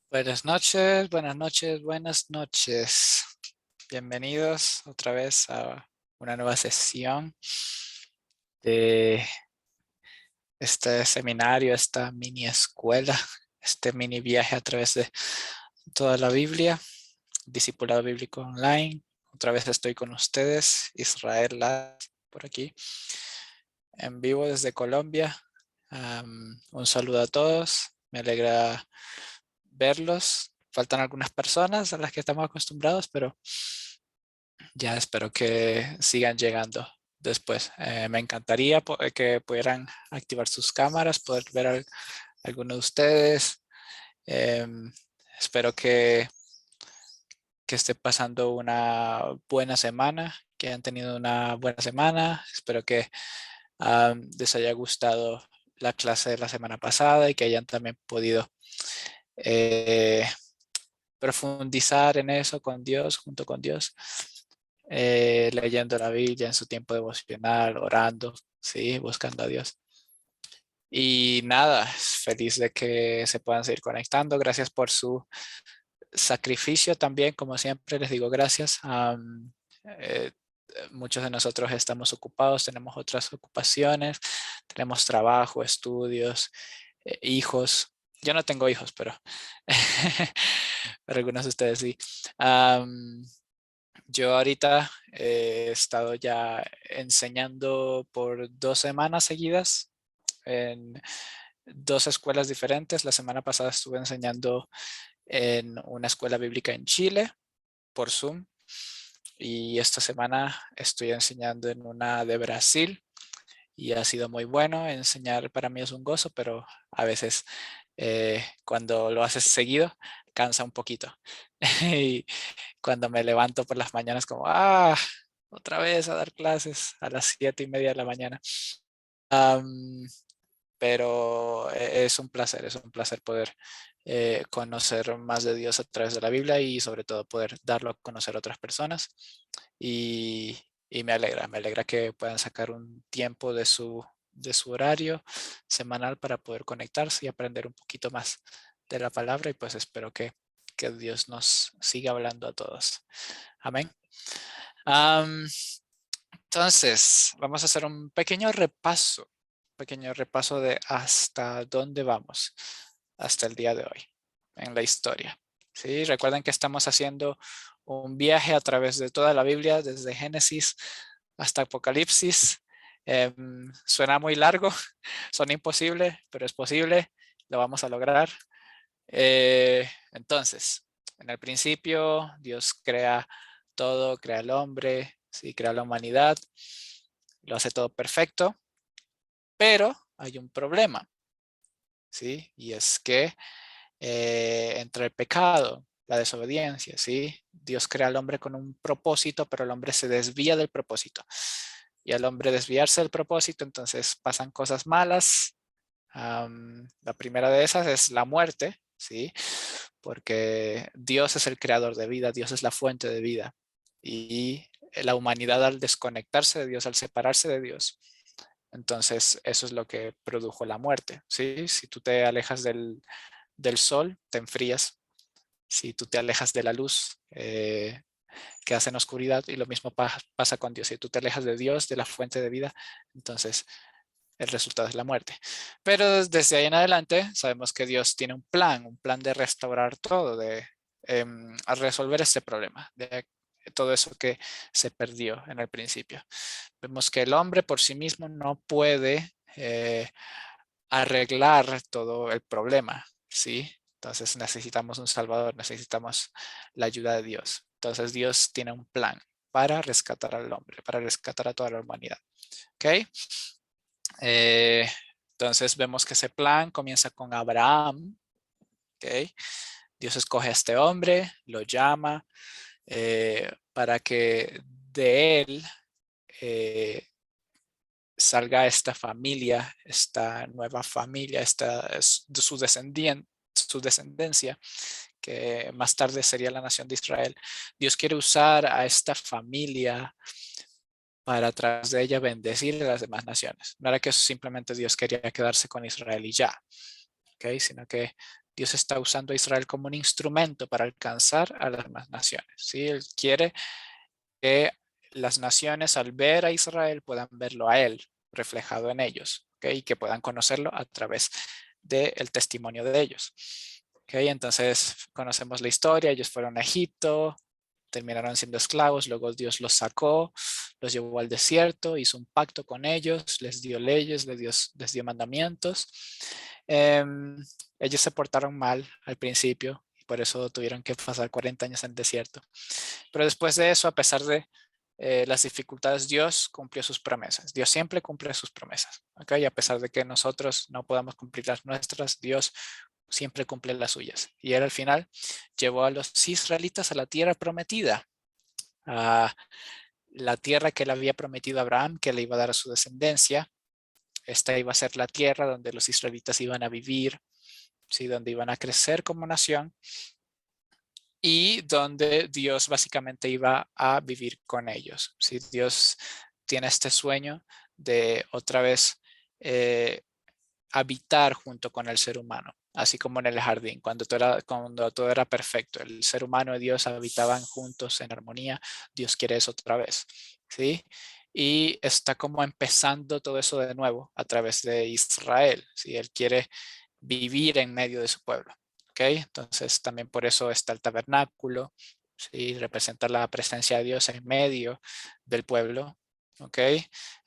Buenas noches, buenas noches, buenas noches. Bienvenidos otra vez a una nueva sesión de este seminario, esta mini escuela, este mini viaje a través de toda la Biblia, Discipulado Bíblico Online. Otra vez estoy con ustedes, Israel Laz, por aquí, en vivo desde Colombia. Un saludo a todos, me alegra verlos. Faltan algunas personas a las que estamos acostumbrados, pero ya espero que sigan llegando después. Me encantaría que pudieran activar sus cámaras, poder ver a alguno de ustedes. Em, Espero que esté pasando una buena semana, que hayan tenido una buena semana. Espero que les haya gustado la clase de la semana pasada y que hayan también podido eh, profundizar en eso con Dios, junto con Dios, leyendo la Biblia en su tiempo devocional, orando, sí, buscando a Dios. Y nada, feliz de que se puedan seguir conectando. Gracias por su sacrificio también, como siempre les digo gracias. Eh, Muchos de nosotros estamos ocupados, tenemos otras ocupaciones, tenemos trabajo, estudios, hijos. Yo no tengo hijos, pero, pero algunos de ustedes sí. Yo ahorita he estado ya enseñando por 2 semanas seguidas en 2 escuelas diferentes. La semana pasada estuve enseñando en una escuela bíblica en Chile por Zoom y esta semana estoy enseñando en una de Brasil y ha sido muy bueno. Enseñar para mí es un gozo, pero a veces cuando lo haces seguido cansa un poquito. Y cuando me levanto por las mañanas como, otra vez a dar clases a las 7:30 de la mañana. Am, pero es un placer poder conocer más de Dios a través de la Biblia y sobre todo poder darlo a conocer a otras personas. Y, y me alegra que puedan sacar un tiempo de su horario semanal para poder conectarse y aprender un poquito más de la palabra y pues espero que Dios nos siga hablando a todos. Amén. Am, entonces, vamos a hacer un pequeño repaso de hasta dónde vamos hasta el día de hoy en la historia. ¿Sí? Recuerden que estamos haciendo un viaje a través de toda la Biblia, desde Génesis hasta Apocalipsis. Suena muy largo, suena imposible, pero es posible, lo vamos a lograr. Entonces, en el principio, Dios crea todo, crea al hombre, sí, crea la humanidad, lo hace todo perfecto, pero hay un problema, ¿sí? Y es que entra el pecado, la desobediencia, ¿sí? Dios crea al hombre con un propósito, pero el hombre se desvía del propósito. Y al hombre desviarse del propósito, entonces pasan cosas malas. La primera de esas es la muerte, ¿sí? Porque Dios es el creador de vida, Dios es la fuente de vida. Y la humanidad al desconectarse de Dios, al separarse de Dios, entonces eso es lo que produjo la muerte, ¿sí? Si tú te alejas del sol, te enfrías. Si tú te alejas de la luz, quedas en oscuridad y lo mismo pasa con Dios. Si tú te alejas de Dios, de la fuente de vida, entonces el resultado es la muerte. Pero desde ahí en adelante sabemos que Dios tiene un plan de restaurar todo, de a resolver este problema, de todo eso que se perdió en el principio. Vemos que el hombre por sí mismo no puede arreglar todo el problema, ¿sí? Entonces necesitamos un Salvador, necesitamos la ayuda de Dios. Entonces Dios tiene un plan para rescatar al hombre, para rescatar a toda la humanidad. ¿Ok? Eh, entonces vemos que ese plan comienza con Abraham. ¿Ok? Dios escoge a este hombre, lo llama para que de él eh, salga esta familia, esta nueva familia, su descendencia, que más tarde sería la nación de Israel. Dios quiere usar a esta familia para a través de ella bendecir a las demás naciones. No era que simplemente Dios quería quedarse con Israel y ya, ¿okay? Sino que Dios está usando a Israel como un instrumento para alcanzar a las demás naciones. ¿Sí? Él quiere que las naciones al ver a Israel puedan verlo a él reflejado en ellos, ¿okay? Y que puedan conocerlo a través del testimonio de ellos. ¿Okay? Entonces conocemos la historia, ellos fueron a Egipto, terminaron siendo esclavos, luego Dios los sacó, los llevó al desierto, hizo un pacto con ellos, les dio leyes, les dio mandamientos. Ellos se portaron mal al principio y por eso tuvieron que pasar 40 años en el desierto. Pero después de eso, a pesar de las dificultades, Dios cumplió sus promesas. Dios siempre cumple sus promesas. ¿Okay? Y a pesar de que nosotros no podamos cumplir las nuestras, Dios siempre cumple las suyas. Y él al final llevó a los israelitas a la tierra prometida, a la tierra que él había prometido a Abraham, que le iba a dar a su descendencia. Esta iba a ser la tierra donde los israelitas iban a vivir, ¿sí? Donde iban a crecer como nación y donde Dios básicamente iba a vivir con ellos. ¿Sí? Dios tiene este sueño de otra vez habitar junto con el ser humano, así como en el jardín, cuando todo era perfecto. El ser humano y Dios habitaban juntos en armonía. Dios quiere eso otra vez, ¿sí? Y está como empezando todo eso de nuevo a través de Israel, ¿sí? Él quiere vivir en medio de su pueblo, ¿ok? Entonces también por eso está el tabernáculo, ¿sí? Representa la presencia de Dios en medio del pueblo, ¿ok?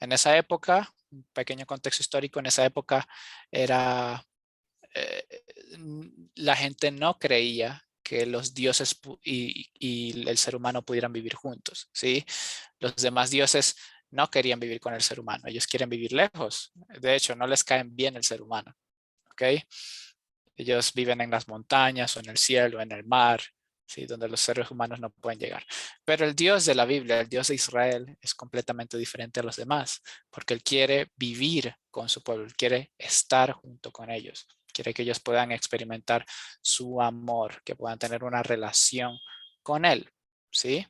En esa época, un pequeño contexto histórico, en esa época era, eh, la gente no creía que los dioses y el ser humano pudieran vivir juntos, ¿sí? Los demás dioses no querían vivir con el ser humano, ellos quieren vivir lejos. De hecho, no les caen bien el ser humano, ¿ok? Ellos viven en las montañas o en el cielo, en el mar, ¿sí? Donde los seres humanos no pueden llegar. Pero el Dios de la Biblia, el Dios de Israel, es completamente diferente a los demás, porque Él quiere vivir con su pueblo, Él quiere estar junto con ellos, quiere que ellos puedan experimentar su amor, que puedan tener una relación con Él, ¿sí?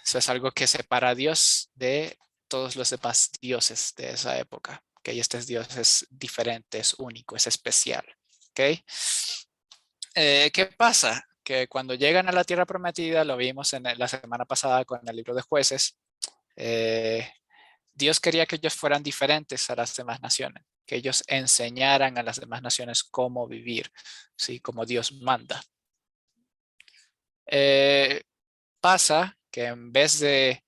Eso es algo que separa a Dios de todos los demás dioses de esa época. Que este Dios es diferente, es único, es especial. ¿Okay? ¿Qué pasa? Que cuando llegan a la tierra prometida, lo vimos en la semana pasada con el libro de Jueces, eh, Dios quería que ellos fueran diferentes a las demás naciones, que ellos enseñaran a las demás naciones cómo vivir, ¿sí? Como Dios manda. Pasa que en vez de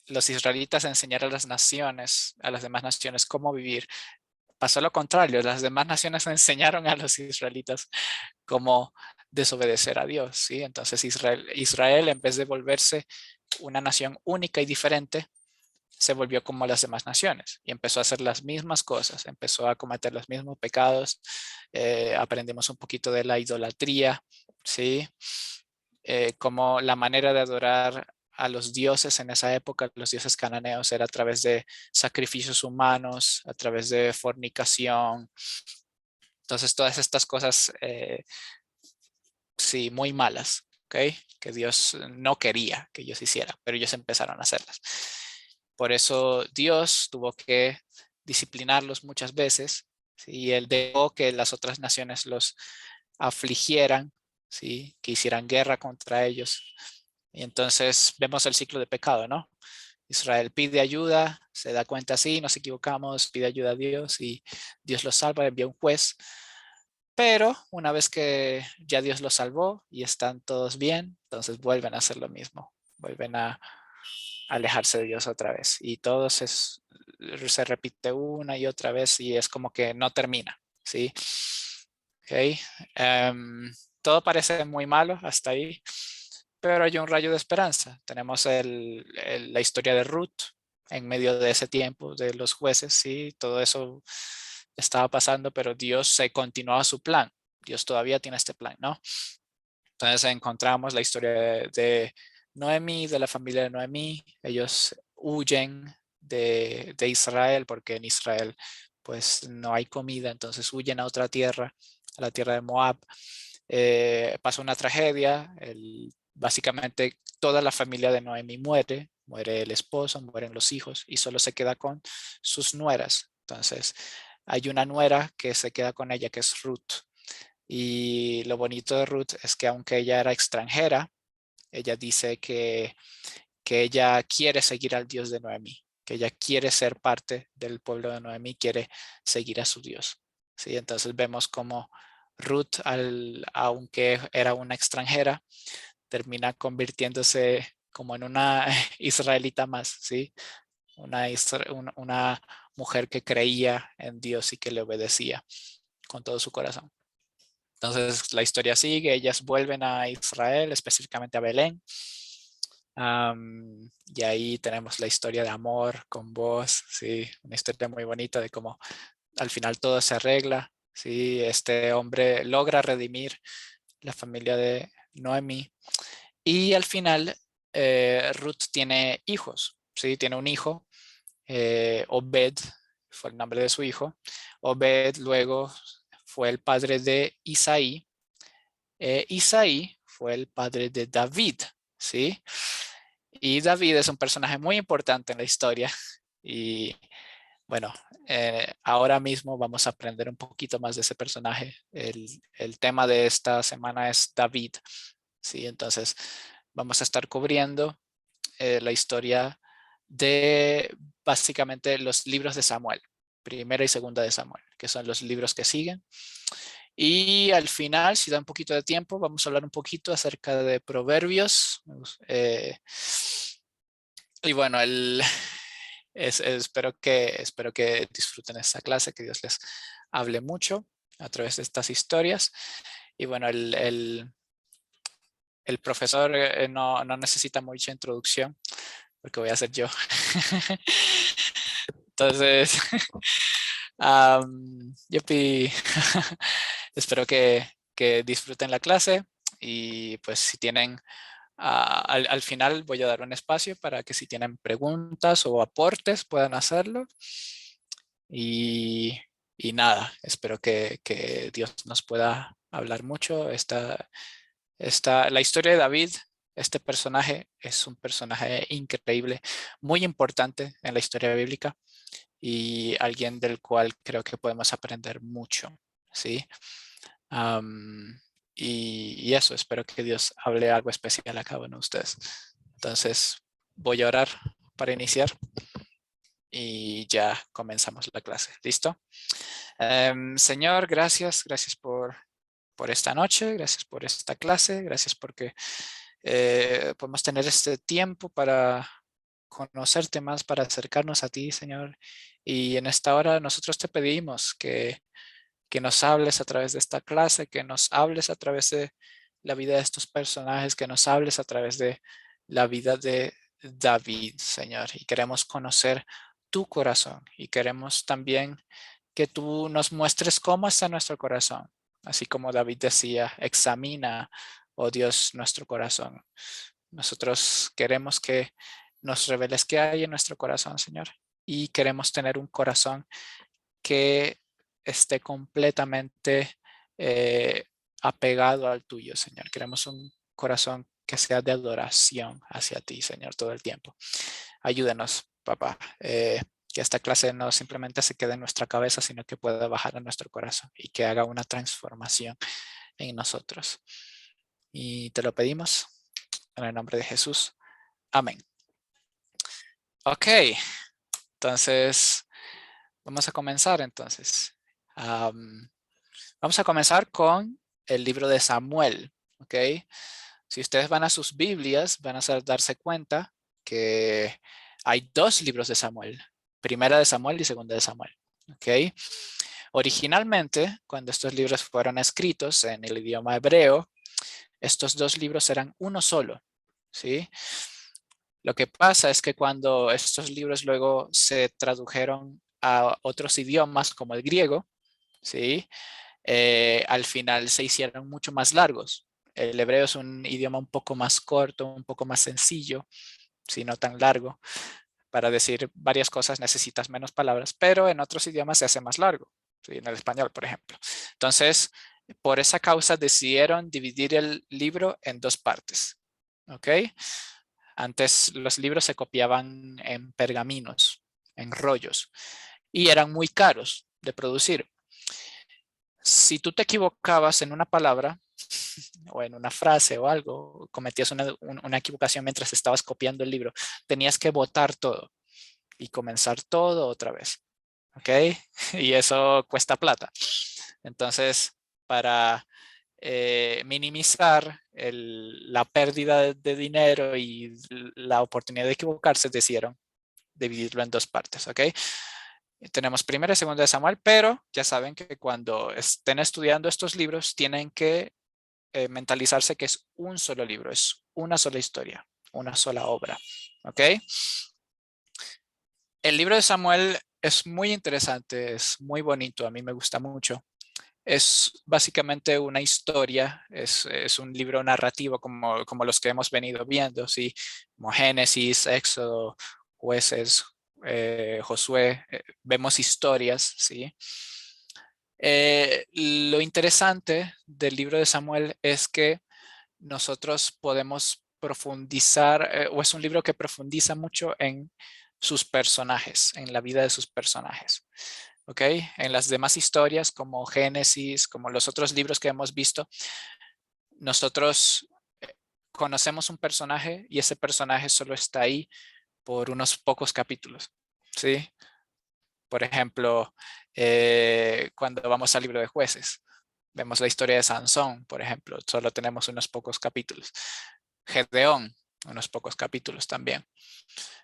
los israelitas enseñar a las naciones, a las demás naciones cómo vivir, pasó lo contrario. Las demás naciones enseñaron a los israelitas cómo desobedecer a Dios, ¿sí? Entonces Israel, en vez de volverse una nación única y diferente, se volvió como las demás naciones y empezó a hacer las mismas cosas, empezó a cometer los mismos pecados. Aprendimos un poquito de la idolatría, ¿sí? Como la manera de adorar a los dioses en esa época, los dioses cananeos, era a través de sacrificios humanos, a través de fornicación. Entonces todas estas cosas, sí, muy malas, ¿ok? Que Dios no quería que ellos hicieran, pero ellos empezaron a hacerlas. Por eso Dios tuvo que disciplinarlos muchas veces, ¿sí? Y él dejó que las otras naciones los afligieran, ¿sí? Que hicieran guerra contra ellos. Y entonces vemos el ciclo de pecado, ¿no? Israel pide ayuda, se da cuenta, sí, nos equivocamos, pide ayuda a Dios y Dios los salva, envía un juez. Pero una vez que ya Dios los salvó y están todos bien, entonces vuelven a hacer lo mismo, vuelven a alejarse de Dios otra vez. Y todo se repite una y otra vez y es como que no termina, ¿sí? Okay. Todo parece muy malo hasta ahí, pero hay un rayo de esperanza. Tenemos la historia de Ruth en medio de ese tiempo, de los jueces, sí, todo eso estaba pasando, pero Dios se continuaba su plan. Dios todavía tiene este plan, ¿no? Entonces encontramos la historia de Noemí, de la familia de Noemí. Ellos huyen de Israel porque en Israel pues no hay comida, entonces huyen a otra tierra, a la tierra de Moab. Pasa una tragedia, básicamente toda la familia de Noemí muere, muere el esposo, mueren los hijos y solo se queda con sus nueras. Entonces hay una nuera que se queda con ella que es Ruth. Y lo bonito de Ruth es que aunque ella era extranjera, ella dice que ella quiere seguir al Dios de Noemí, que ella quiere ser parte del pueblo de Noemí, quiere seguir a su Dios. ¿Sí? Entonces vemos como Ruth, aunque era una extranjera, termina convirtiéndose como en una israelita más, ¿sí? Una mujer que creía en Dios y que le obedecía con todo su corazón. Entonces la historia sigue, ellas vuelven a Israel, específicamente a Belén. Y ahí tenemos la historia de amor con vos, sí, una historia muy bonita de cómo al final todo se arregla, sí, este hombre logra redimir la familia de Noemi y al final Ruth tiene hijos, sí, tiene un hijo, Obed fue el nombre de su hijo. Obed luego fue el padre de Isaí. Isaí fue el padre de David, ¿sí? Y David es un personaje muy importante en la historia y bueno, ahora mismo vamos a aprender un poquito más de ese personaje. El tema de esta semana es David, ¿sí? Entonces vamos a estar cubriendo la historia de básicamente los libros de Samuel, primera y segunda de Samuel, que son los libros que siguen. Y al final, si da un poquito de tiempo, vamos a hablar un poquito acerca de proverbios. Y bueno, espero que disfruten esta clase, que Dios les hable mucho a través de estas historias. Y bueno, el profesor no necesita mucha introducción, porque voy a hacer yo. Entonces, yupi, espero que disfruten la clase y pues si tienen, al final voy a dar un espacio para que si tienen preguntas o aportes puedan hacerlo. Y, y nada, espero que Dios nos pueda hablar mucho. La historia de David, este personaje es un personaje increíble, muy importante en la historia bíblica y alguien del cual creo que podemos aprender mucho, ¿sí? Am, y eso, espero que Dios hable algo especial a cada uno de ustedes. Entonces, voy a orar para iniciar y ya comenzamos la clase. ¿Listo? Señor, gracias por esta noche, gracias por esta clase, gracias porque podemos tener este tiempo para conocerte más, para acercarnos a ti, Señor. Y en esta hora nosotros te pedimos que nos hables a través de esta clase, que nos hables a través de la vida de estos personajes, que nos hables a través de la vida de David, Señor. Y queremos conocer tu corazón y queremos también que tú nos muestres cómo está nuestro corazón. Así como David decía, examina, oh Dios, nuestro corazón. Nosotros queremos que nos reveles qué hay en nuestro corazón, Señor. Y queremos tener un corazón que esté completamente eh, apegado al tuyo, Señor. Queremos un corazón que sea de adoración hacia ti, Señor, todo el tiempo. Ayúdenos, papá, que esta clase no simplemente se quede en nuestra cabeza, sino que pueda bajar a nuestro corazón y que haga una transformación en nosotros. Y te lo pedimos en el nombre de Jesús. Amén. Ok, entonces vamos a comenzar entonces. Vamos a comenzar con el libro de Samuel, ¿ok? Si ustedes van a sus Biblias, van a darse cuenta que hay dos libros de Samuel, primera de Samuel y segunda de Samuel, ¿ok? Originalmente, cuando estos libros fueron escritos en el idioma hebreo, estos dos libros eran uno solo, ¿sí? Lo que pasa es que cuando estos libros luego se tradujeron a otros idiomas como el griego, ¿sí? Al final se hicieron mucho más largos. El hebreo es un idioma un poco más corto, un poco más sencillo, si no tan largo. Para decir varias cosas necesitas menos palabras, pero en otros idiomas se hace más largo, ¿sí? En el español, por ejemplo. Entonces, por esa causa decidieron dividir el libro en dos partes. ¿Ok? Antes los libros se copiaban en pergaminos, en rollos, y eran muy caros de producir. Si tú te equivocabas en una palabra o en una frase o algo, cometías una equivocación mientras estabas copiando el libro, tenías que botar todo y comenzar todo otra vez. ¿Ok? Y eso cuesta plata. Entonces, para minimizar la pérdida de dinero y la oportunidad de equivocarse, decidieron dividirlo en dos partes. ¿Ok? Tenemos primera y segunda de Samuel, pero ya saben que cuando estén estudiando estos libros tienen que mentalizarse que es un solo libro, es una sola historia, una sola obra. ¿Ok? El libro de Samuel es muy interesante, es muy bonito, a mí me gusta mucho. Es básicamente una historia, es un libro narrativo como los que hemos venido viendo, ¿sí? Como Génesis, Éxodo, Jueces, Josué, vemos historias, ¿sí? Lo interesante del libro de Samuel es que nosotros podemos profundizar, o es un libro que profundiza mucho en sus personajes, en la vida de sus personajes. ¿Ok? En las demás historias como Génesis, como los otros libros que hemos visto, nosotros conocemos un personaje y ese personaje solo está ahí por unos pocos capítulos. ¿Sí? Por ejemplo, cuando vamos al libro de jueces, vemos la historia de Sansón, por ejemplo, solo tenemos unos pocos capítulos. Gedeón, unos pocos capítulos también.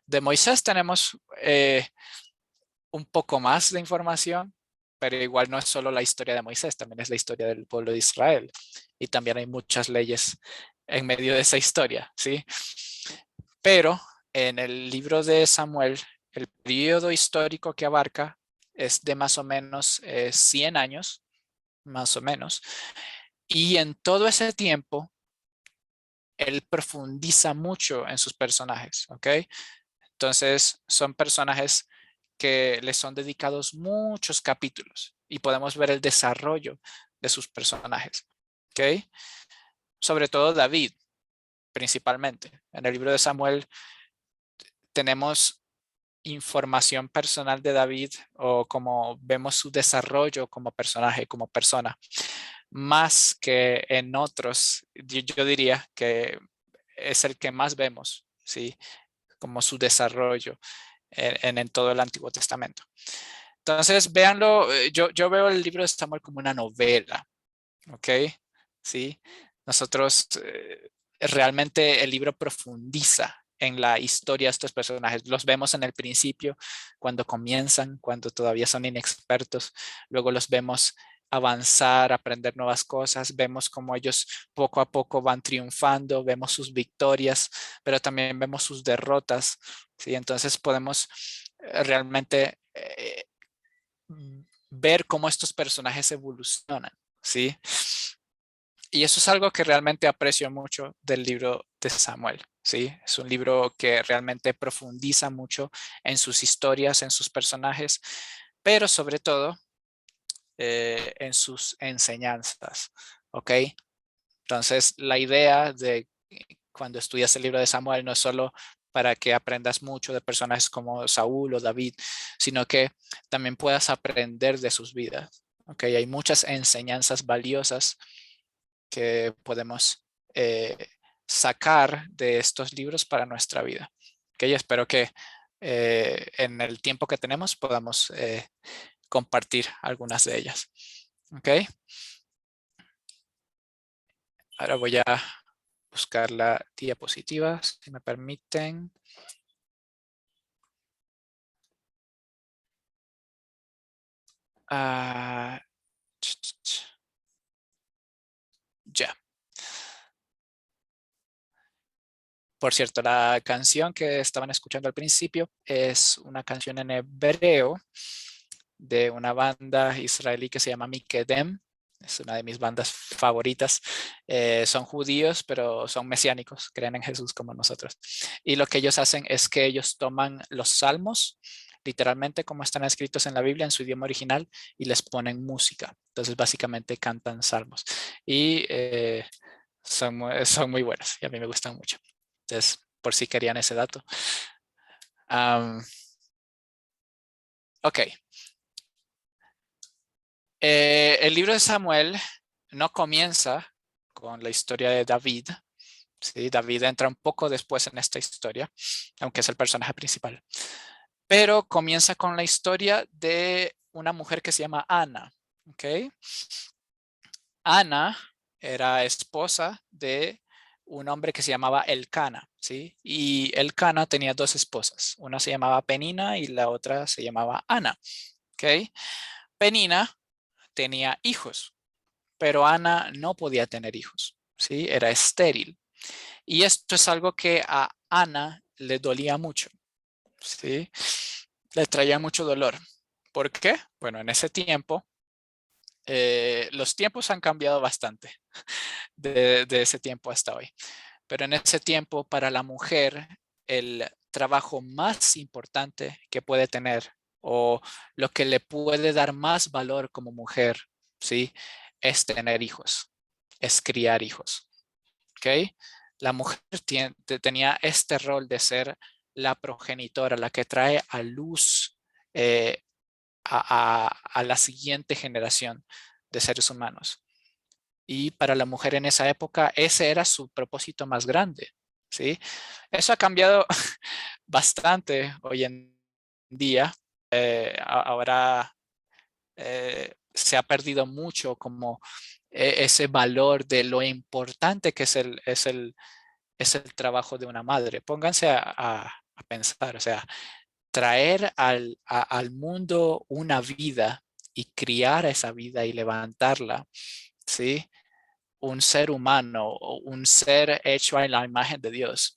De Moisés tenemos un poco más de información, pero igual no es solo la historia de Moisés, también es la historia del pueblo de Israel. Y también hay muchas leyes en medio de esa historia, ¿sí? Pero en el libro de Samuel, el periodo histórico que abarca es de más o menos 100 años, más o menos. Y en todo ese tiempo, él profundiza mucho en sus personajes, ¿ok? Entonces, son personajes que les son dedicados muchos capítulos y podemos ver el desarrollo de sus personajes, ¿ok? Sobre todo David, principalmente. En el libro de Samuel tenemos información personal de David o como vemos su desarrollo como personaje, como persona, más que en otros. Yo diría que es el que más vemos, ¿sí? Como su desarrollo en todo el Antiguo Testamento. Entonces, véanlo, yo veo el libro de Samuel como una novela, ¿ok? Sí, nosotros realmente el libro profundiza en la historia de estos personajes. Los vemos en el principio, cuando comienzan, cuando todavía son inexpertos. Luego los vemos avanzar, aprender nuevas cosas. Vemos cómo ellos poco a poco van triunfando, vemos sus victorias, pero también vemos sus derrotas. ¿Sí? Entonces podemos realmente ver cómo estos personajes evolucionan. ¿Sí? Y eso es algo que realmente aprecio mucho del libro de Samuel, ¿sí? Es un libro que realmente profundiza mucho en sus historias, en sus personajes, pero sobre todo en sus enseñanzas, ¿ok? Entonces, la idea de cuando estudias el libro de Samuel no es solo para que aprendas mucho de personajes como Saúl o David, sino que también puedas aprender de sus vidas, ¿ok? Hay muchas enseñanzas valiosas que podemos eh, sacar de estos libros para nuestra vida. Okay, espero que en el tiempo que tenemos podamos compartir algunas de ellas. Okay. Ahora voy a buscar la diapositiva, si me permiten. Ah, ya. Por cierto, la canción que estaban escuchando al principio es una canción en hebreo de una banda israelí que se llama Mikedem. Es una de mis bandas favoritas. Son judíos, pero son mesiánicos, creen en Jesús como nosotros. Y lo que ellos hacen es que ellos toman los salmos, literalmente como están escritos en la Biblia, en su idioma original, y les ponen música. Entonces, básicamente cantan salmos. Y son muy buenos y a mí me gustan mucho. Entonces, por si querían ese dato. Ok. El libro de Samuel no comienza con la historia de David. Sí, David entra un poco después en esta historia, aunque es el personaje principal. Pero comienza con la historia de una mujer que se llama Ana. ¿Okay? Ana era esposa de un hombre que se llamaba Elcana, ¿sí? Y Elcana tenía dos esposas. Una se llamaba Penina y la otra se llamaba Ana. ¿Okay? Penina tenía hijos, pero Ana no podía tener hijos, ¿sí? Era estéril. Y esto es algo que a Ana le dolía mucho, ¿sí? Le traía mucho dolor. ¿Por qué? Bueno, en ese tiempo, los tiempos han cambiado bastante de ese tiempo hasta hoy. Pero en ese tiempo, para la mujer, el trabajo más importante que puede tener o lo que le puede dar más valor como mujer, ¿sí? Es tener hijos, es criar hijos. ¿Ok? La mujer tenía este rol de ser la progenitora, la que trae a luz eh, a la siguiente generación de seres humanos. Y para la mujer en esa época, ese era su propósito más grande, ¿sí? Eso ha cambiado bastante hoy en día. Ahora se ha perdido mucho como ese valor de lo importante que es el trabajo de una madre. Pónganse a pensar, o sea, traer al mundo una vida y criar esa vida y levantarla, ¿sí? Un ser humano o un ser hecho a la imagen de Dios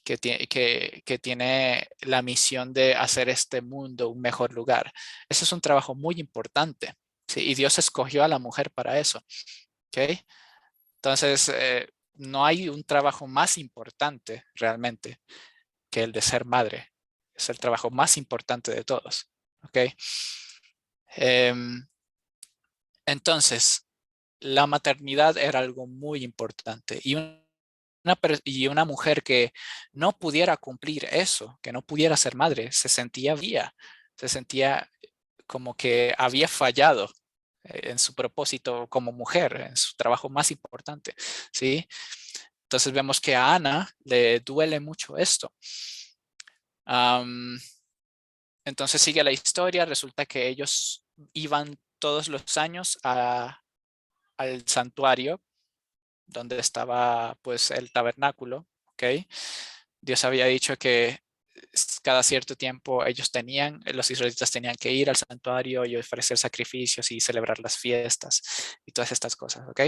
que tiene la misión de hacer este mundo un mejor lugar. Ese es un trabajo muy importante, ¿sí? Y Dios escogió a la mujer para eso, ¿ok? Entonces, no hay un trabajo más importante realmente que el de ser madre. Es el trabajo más importante de todos, ¿ok? Em, entonces, la maternidad era algo muy importante y una mujer que no pudiera cumplir eso, que no pudiera ser madre, se sentía vía, se sentía como que había fallado en su propósito como mujer, en su trabajo más importante, ¿sí? Entonces vemos que a Ana le duele mucho esto. Um, entonces sigue la historia, resulta que ellos iban todos los años al santuario donde estaba pues el tabernáculo, ¿ok? Dios había dicho que cada cierto tiempo los israelitas tenían que ir al santuario y ofrecer sacrificios y celebrar las fiestas y todas estas cosas, ¿ok?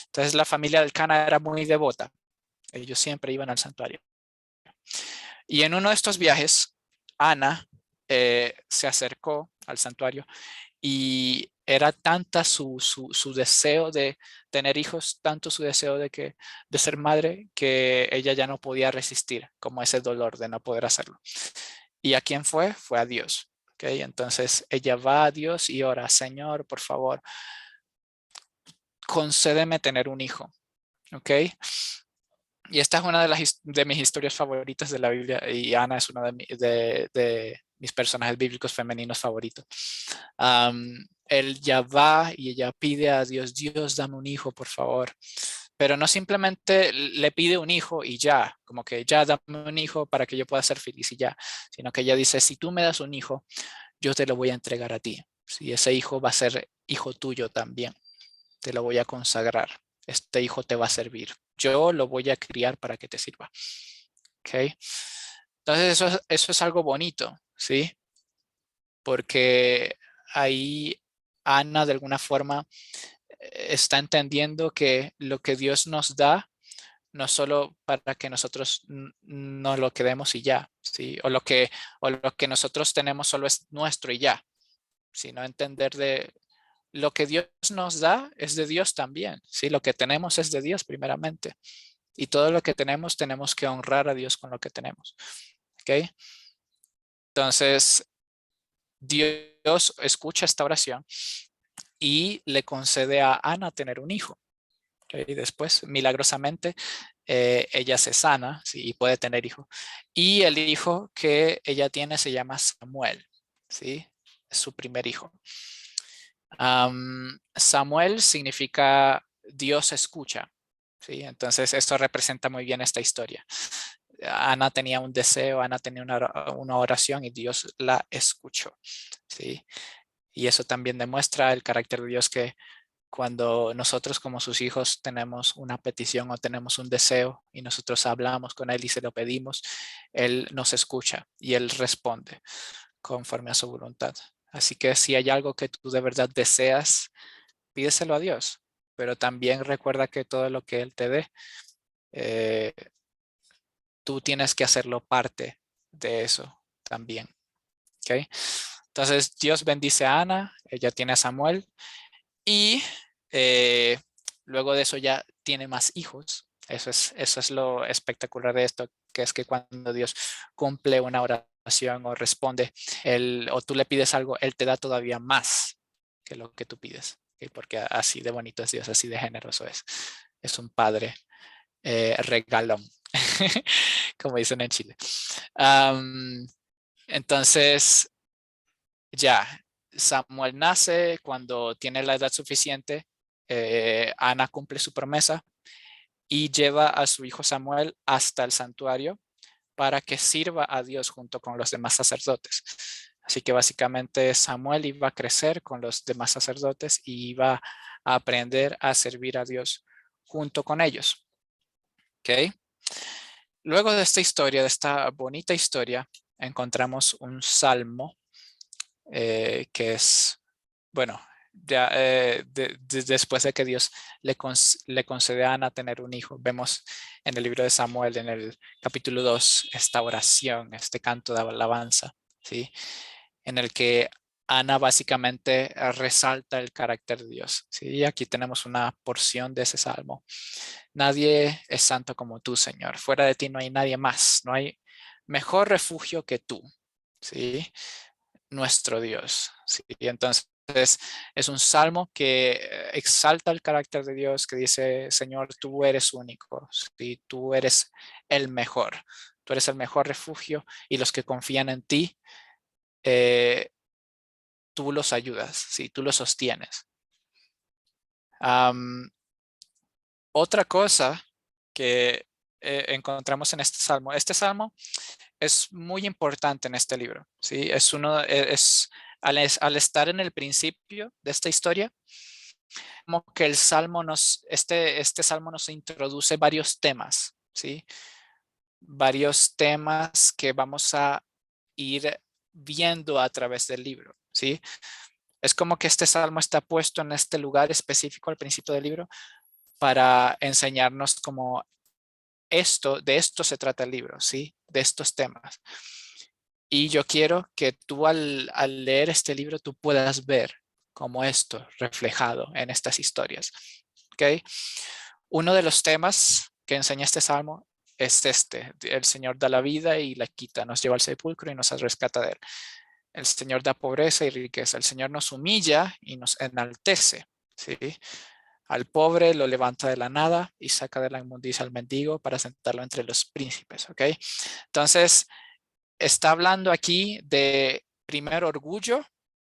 Entonces la familia del Cana era muy devota. Ellos siempre iban al santuario. Y en uno de estos viajes, Ana se acercó al santuario y era tanta su deseo de tener hijos, tanto su deseo de ser madre, que ella ya no podía resistir como ese dolor de no poder hacerlo. ¿Y a quién fue? Fue a Dios. ¿Okay? Entonces ella va a Dios y ora, Señor, por favor, concédeme tener un hijo. ¿Ok? Y esta es una de mis historias favoritas de la Biblia y Ana es una de mis personajes bíblicos femeninos favoritos. Él ya va y ella pide a Dios, Dios, dame un hijo, por favor. Pero no simplemente le pide un hijo y ya, como que ya dame un hijo para que yo pueda ser feliz y ya, sino que ella dice, si tú me das un hijo, yo te lo voy a entregar a ti. Si ese hijo va a ser hijo tuyo también, te lo voy a consagrar. Este hijo te va a servir. Yo lo voy a criar para que te sirva. ¿Ok? Entonces eso es algo bonito, ¿sí? Porque ahí Ana de alguna forma está entendiendo que lo que Dios nos da no solo para que nosotros no lo quedemos y ya, ¿sí? O lo que nosotros tenemos solo es nuestro y ya, sino entender de lo que Dios nos da es de Dios también, ¿sí? Lo que tenemos es de Dios primeramente. Y todo lo que tenemos que honrar a Dios con lo que tenemos, ¿ok? Entonces, Dios escucha esta oración y le concede a Ana tener un hijo. ¿Okay? Y después, milagrosamente, ella se sana, ¿sí? Y puede tener hijo. Y el hijo que ella tiene se llama Samuel, ¿sí? Es su primer hijo. Samuel significa Dios escucha, ¿sí? Entonces esto representa muy bien esta historia. Ana tenía un deseo, Ana tenía una oración y Dios la escuchó, ¿sí? Y eso también demuestra el carácter de Dios, que cuando nosotros como sus hijos tenemos una petición o tenemos un deseo y nosotros hablamos con Él y se lo pedimos, Él nos escucha y Él responde conforme a su voluntad. Así que si hay algo que tú de verdad deseas, pídeselo a Dios, pero también recuerda que todo lo que Él te dé, eh, tú tienes que hacerlo parte de eso también. ¿Ok? Entonces Dios bendice a Ana, ella tiene a Samuel y eh, luego de eso ya tiene más hijos. Eso es lo espectacular de esto, que es que cuando Dios cumple una oración o responde, o tú le pides algo, Él te da todavía más que lo que tú pides. ¿Ok? Porque así de bonito es Dios, así de generoso es. Es un padre regalón, como dicen en Chile. Entonces, ya, Samuel nace cuando tiene la edad suficiente. Ana cumple su promesa y lleva a su hijo Samuel hasta el santuario para que sirva a Dios junto con los demás sacerdotes. Así que básicamente Samuel iba a crecer con los demás sacerdotes y iba a aprender a servir a Dios junto con ellos. ¿Okay? Luego de esta historia, de esta bonita historia, encontramos un salmo que es, bueno, ya, después de que Dios le concede a Ana tener un hijo, vemos en el libro de Samuel, en el capítulo 2, esta oración, este canto de alabanza, ¿sí? En el que Ana básicamente resalta el carácter de Dios, ¿sí? Y aquí tenemos una porción de ese salmo. Nadie es santo como tú, Señor. Fuera de ti no hay nadie más. No hay mejor refugio que tú, ¿sí? Nuestro Dios, ¿sí? Y entonces es un salmo que exalta el carácter de Dios, que dice, Señor, tú eres único, ¿sí? Tú eres el mejor. Tú eres el mejor refugio y los que confían en ti, eh, tú los ayudas, ¿sí? Tú los sostienes. Otra cosa que encontramos en este salmo es muy importante en este libro, ¿sí? Es uno, al estar en el principio de esta historia, como que este salmo nos introduce varios temas, ¿sí? Varios temas que vamos a ir viendo a través del libro, ¿sí? Es como que este salmo está puesto en este lugar específico al principio del libro para enseñarnos como de esto se trata el libro, ¿sí? De estos temas. Y yo quiero que tú al leer este libro tú puedas ver como esto reflejado en estas historias. ¿Ok? Uno de los temas que enseña este salmo es este: el Señor da la vida y la quita, nos lleva al sepulcro y nos rescata de él. El Señor da pobreza y riqueza, el Señor nos humilla y nos enaltece, ¿sí? Al pobre lo levanta de la nada y saca de la inmundicia al mendigo para sentarlo entre los príncipes, ¿ok? Entonces, está hablando aquí de primer orgullo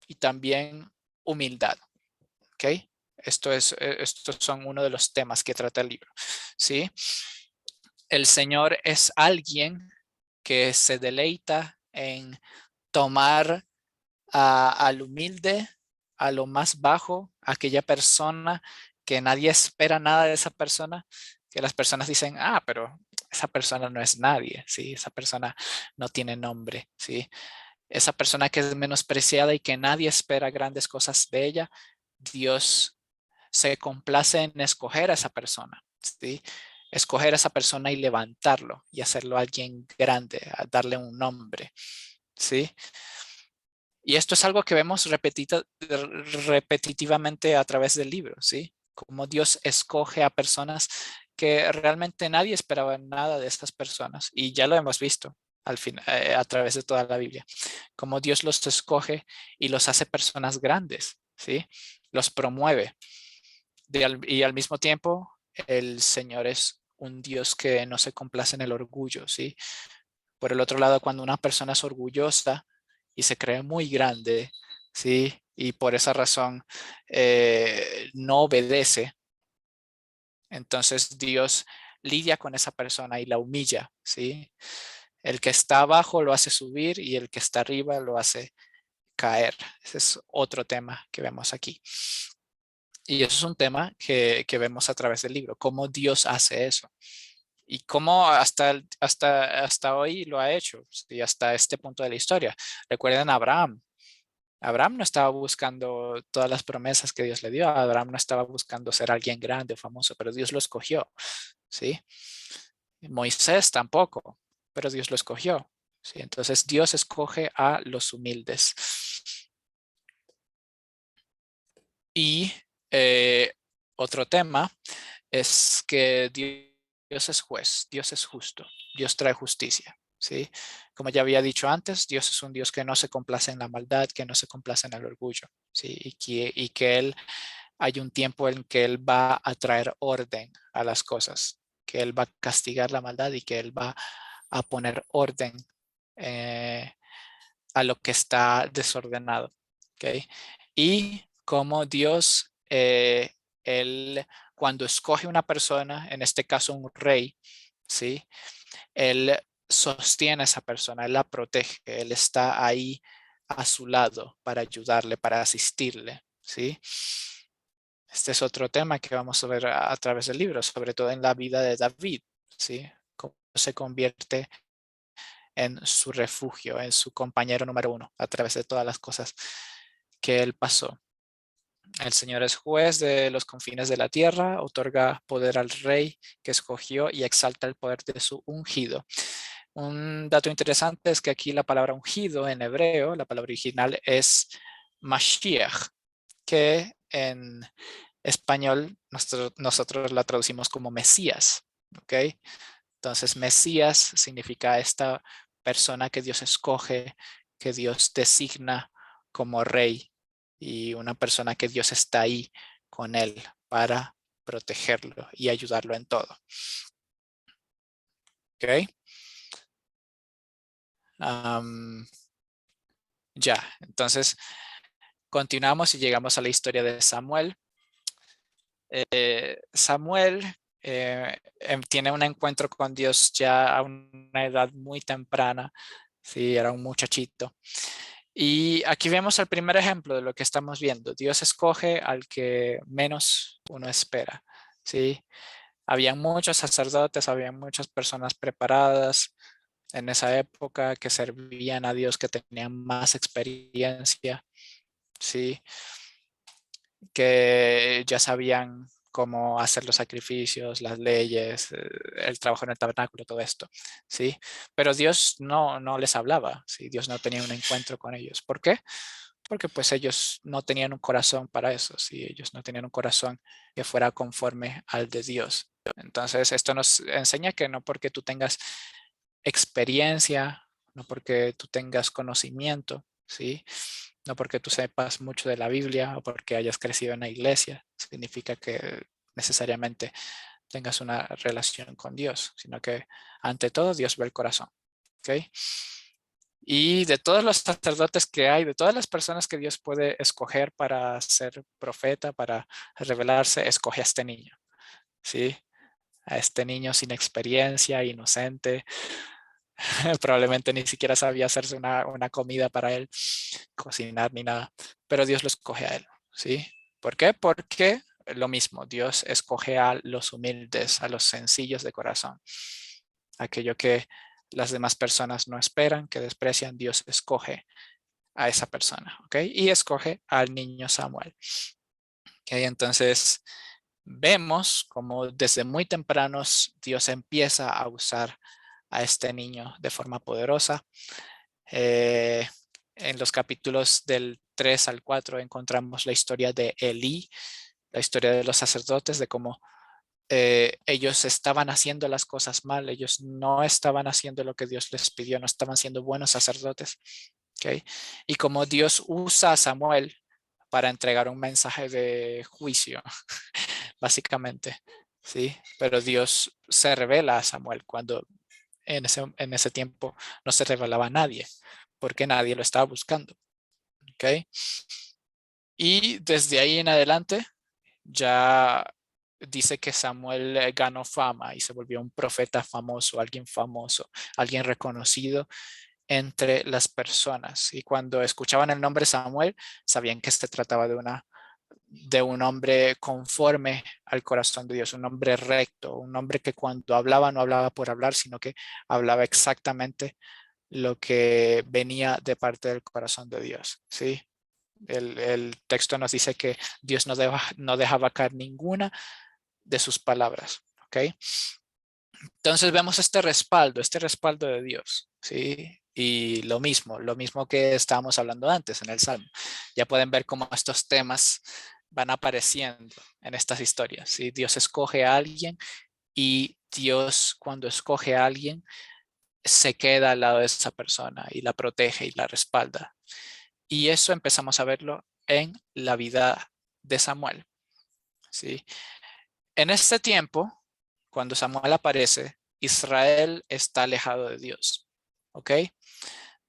y también humildad, ¿ok? Estos son uno de los temas que trata el libro, ¿sí? El Señor es alguien que se deleita en tomar al humilde, a lo más bajo, a aquella persona que nadie espera nada de esa persona, que las personas dicen, pero esa persona no es nadie, ¿sí? Esa persona no tiene nombre, ¿sí? Esa persona que es menospreciada y que nadie espera grandes cosas de ella, Dios se complace en escoger a esa persona, ¿sí? Escoger a esa persona y levantarlo y hacerlo alguien grande, a darle un nombre, ¿sí? Y esto es algo que vemos repetitivamente a través del libro, ¿sí? Como Dios escoge a personas que realmente nadie esperaba nada de estas personas. Y ya lo hemos visto a través de toda la Biblia. Como Dios los escoge y los hace personas grandes, ¿sí? Los promueve. Y al mismo tiempo, el Señor es un Dios que no se complace en el orgullo, ¿sí? Por el otro lado, cuando una persona es orgullosa y se cree muy grande, ¿sí? y por esa razón no obedece, entonces Dios lidia con esa persona y la humilla, ¿sí? El que está abajo lo hace subir y el que está arriba lo hace caer. Ese es otro tema que vemos aquí. Y eso es un tema que vemos a través del libro, cómo Dios hace eso. Y cómo hasta hoy lo ha hecho, y hasta este punto de la historia. Recuerden a Abraham. Abraham no estaba buscando todas las promesas que Dios le dio. Abraham no estaba buscando ser alguien grande o famoso, pero Dios lo escogió, ¿sí? Moisés tampoco, pero Dios lo escogió, ¿sí? Entonces Dios escoge a los humildes. Y otro tema es que Dios es juez, Dios es justo, Dios trae justicia, ¿sí? Como ya había dicho antes, Dios es un Dios que no se complace en la maldad, que no se complace en el orgullo, ¿sí? Y que Él, hay un tiempo en que Él va a traer orden a las cosas, que Él va a castigar la maldad y que Él va a poner orden eh, a lo que está desordenado, ¿ok? Y como Dios, Él cuando escoge una persona, en este caso un rey, ¿sí? Él sostiene a esa persona, Él la protege, Él está ahí a su lado para ayudarle, para asistirle, ¿sí? Este es otro tema que vamos a ver a través del libro, sobre todo en la vida de David, ¿sí? Cómo se convierte en su refugio, en su compañero número uno, a través de todas las cosas que él pasó. El Señor es juez de los confines de la tierra, otorga poder al rey que escogió y exalta el poder de su ungido. Un dato interesante es que aquí la palabra ungido en hebreo, la palabra original es Mashiach, que en español nosotros la traducimos como Mesías. ¿Ok? Entonces, Mesías significa esta persona que Dios escoge, que Dios designa como rey y una persona que Dios está ahí con él para protegerlo y ayudarlo en todo. ¿Ok? Ya, entonces continuamos y llegamos a la historia de Samuel. Samuel tiene un encuentro con Dios ya a una edad muy temprana. Sí, era un muchachito. Y aquí vemos el primer ejemplo de lo que estamos viendo. Dios escoge al que menos uno espera. ¿Sí? Habían muchos sacerdotes, había muchas personas preparadas en esa época que servían a Dios, que tenían más experiencia, ¿sí? Que ya sabían cómo hacer los sacrificios, las leyes, el trabajo en el tabernáculo, todo esto, ¿sí? Pero Dios no les hablaba, ¿sí? Dios no tenía un encuentro con ellos. ¿Por qué? Porque pues ellos no tenían un corazón para eso, ¿sí? Ellos no tenían un corazón que fuera conforme al de Dios. Entonces, esto nos enseña que no porque tú tengas experiencia, no porque tú tengas conocimiento, ¿sí? No porque tú sepas mucho de la Biblia o porque hayas crecido en la iglesia, significa que necesariamente tengas una relación con Dios, sino que ante todo Dios ve el corazón, ¿ok? Y de todos los sacerdotes que hay, de todas las personas que Dios puede escoger para ser profeta, para revelarse, escoge a este niño, ¿sí? A este niño sin experiencia, inocente, probablemente ni siquiera sabía hacerse una comida para él, cocinar ni nada, pero Dios lo escoge a él, ¿sí? ¿Por qué? Porque lo mismo, Dios escoge a los humildes, a los sencillos de corazón, aquello que las demás personas no esperan, que desprecian, Dios escoge a esa persona, ¿ok? Y escoge al niño Samuel. ¿Ok? Entonces, vemos como desde muy tempranos Dios empieza a usar a este niño de forma poderosa. Eh, en los capítulos del 3 al 4 encontramos la historia de Elí, la historia de los sacerdotes, de cómo ellos estaban haciendo las cosas mal, ellos no estaban haciendo lo que Dios les pidió, no estaban siendo buenos sacerdotes. ¿Okay? Y como Dios usa a Samuel para entregar un mensaje de juicio, básicamente, ¿sí? Pero Dios se revela a Samuel cuando en ese tiempo no se revelaba a nadie, porque nadie lo estaba buscando, ¿ok? Y desde ahí en adelante ya dice que Samuel ganó fama y se volvió un profeta famoso, alguien reconocido entre las personas. Y cuando escuchaban el nombre Samuel, sabían que se trataba de un hombre conforme al corazón de Dios, un hombre recto, un hombre que cuando hablaba no hablaba por hablar, sino que hablaba exactamente lo que venía de parte del corazón de Dios. ¿Sí? El texto nos dice que Dios no dejaba caer ninguna de sus palabras. ¿Ok? Entonces vemos este respaldo de Dios, ¿sí? Y lo mismo que estábamos hablando antes en el Salmo. Ya pueden ver cómo estos temas van apareciendo en estas historias, ¿sí? Dios escoge a alguien y Dios cuando escoge a alguien se queda al lado de esa persona y la protege y la respalda. Y eso empezamos a verlo en la vida de Samuel, ¿sí? En este tiempo, cuando Samuel aparece, Israel está alejado de Dios. ¿Ok?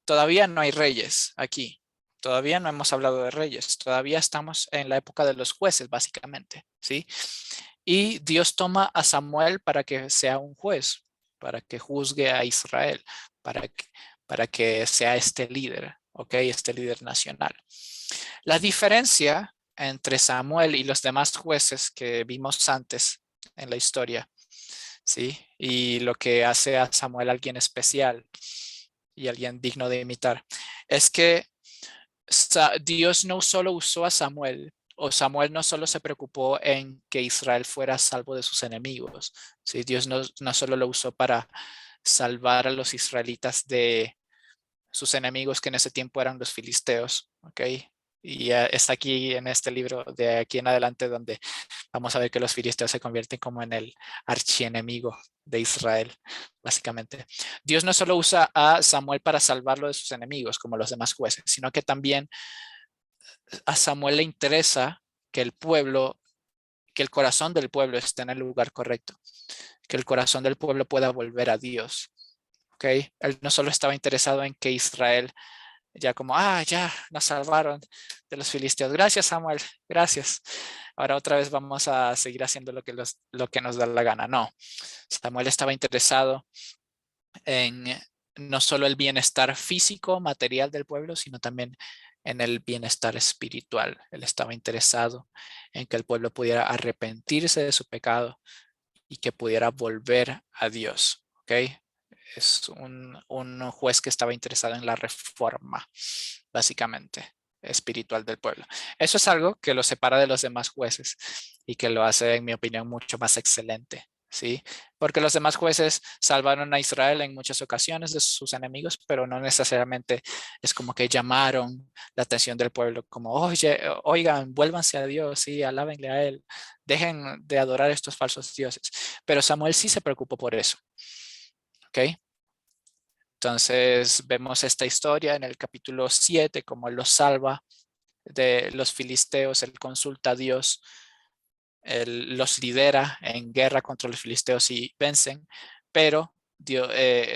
Todavía no hay reyes aquí. Todavía no hemos hablado de reyes. Todavía estamos en la época de los jueces, básicamente. ¿Sí? Y Dios toma a Samuel para que sea un juez, para que juzgue a Israel, para que, para que sea este líder. ¿Ok? Este líder nacional. La diferencia entre Samuel y los demás jueces que vimos antes en la historia, ¿sí? Y lo que hace a Samuel alguien especial y alguien digno de imitar, es que Dios no solo usó a Samuel, o Samuel no solo se preocupó en que Israel fuera salvo de sus enemigos, ¿sí? Dios no solo lo usó para salvar a los israelitas de sus enemigos que en ese tiempo eran los filisteos, ¿ok? Y está aquí en este libro de aquí en adelante donde vamos a ver que los filisteos se convierten como en el archienemigo de Israel, básicamente. Dios no solo usa a Samuel para salvarlo de sus enemigos, como los demás jueces, sino que también a Samuel le interesa que el pueblo, que el corazón del pueblo esté en el lugar correcto, que el corazón del pueblo pueda volver a Dios. ¿Ok? Él no solo estaba interesado en que Israel ya como, ya nos salvaron de los filisteos. Gracias, Samuel, gracias. Ahora otra vez vamos a seguir haciendo lo que nos da la gana. No, Samuel estaba interesado en no solo el bienestar físico, material del pueblo, sino también en el bienestar espiritual. Él estaba interesado en que el pueblo pudiera arrepentirse de su pecado y que pudiera volver a Dios. ¿Ok? Es un juez que estaba interesado en la reforma, básicamente, espiritual del pueblo. Eso es algo que lo separa de los demás jueces y que lo hace, en mi opinión, mucho más excelente. ¿Sí? Porque los demás jueces salvaron a Israel en muchas ocasiones de sus enemigos, pero no necesariamente es como que llamaron la atención del pueblo, como, oye, oigan, vuélvanse a Dios, sí, alábenle a Él, dejen de adorar a estos falsos dioses. Pero Samuel sí se preocupó por eso. ¿Ok? Entonces vemos esta historia en el capítulo 7, como él los salva de los filisteos, él consulta a Dios, él los lidera en guerra contra los filisteos y vencen, pero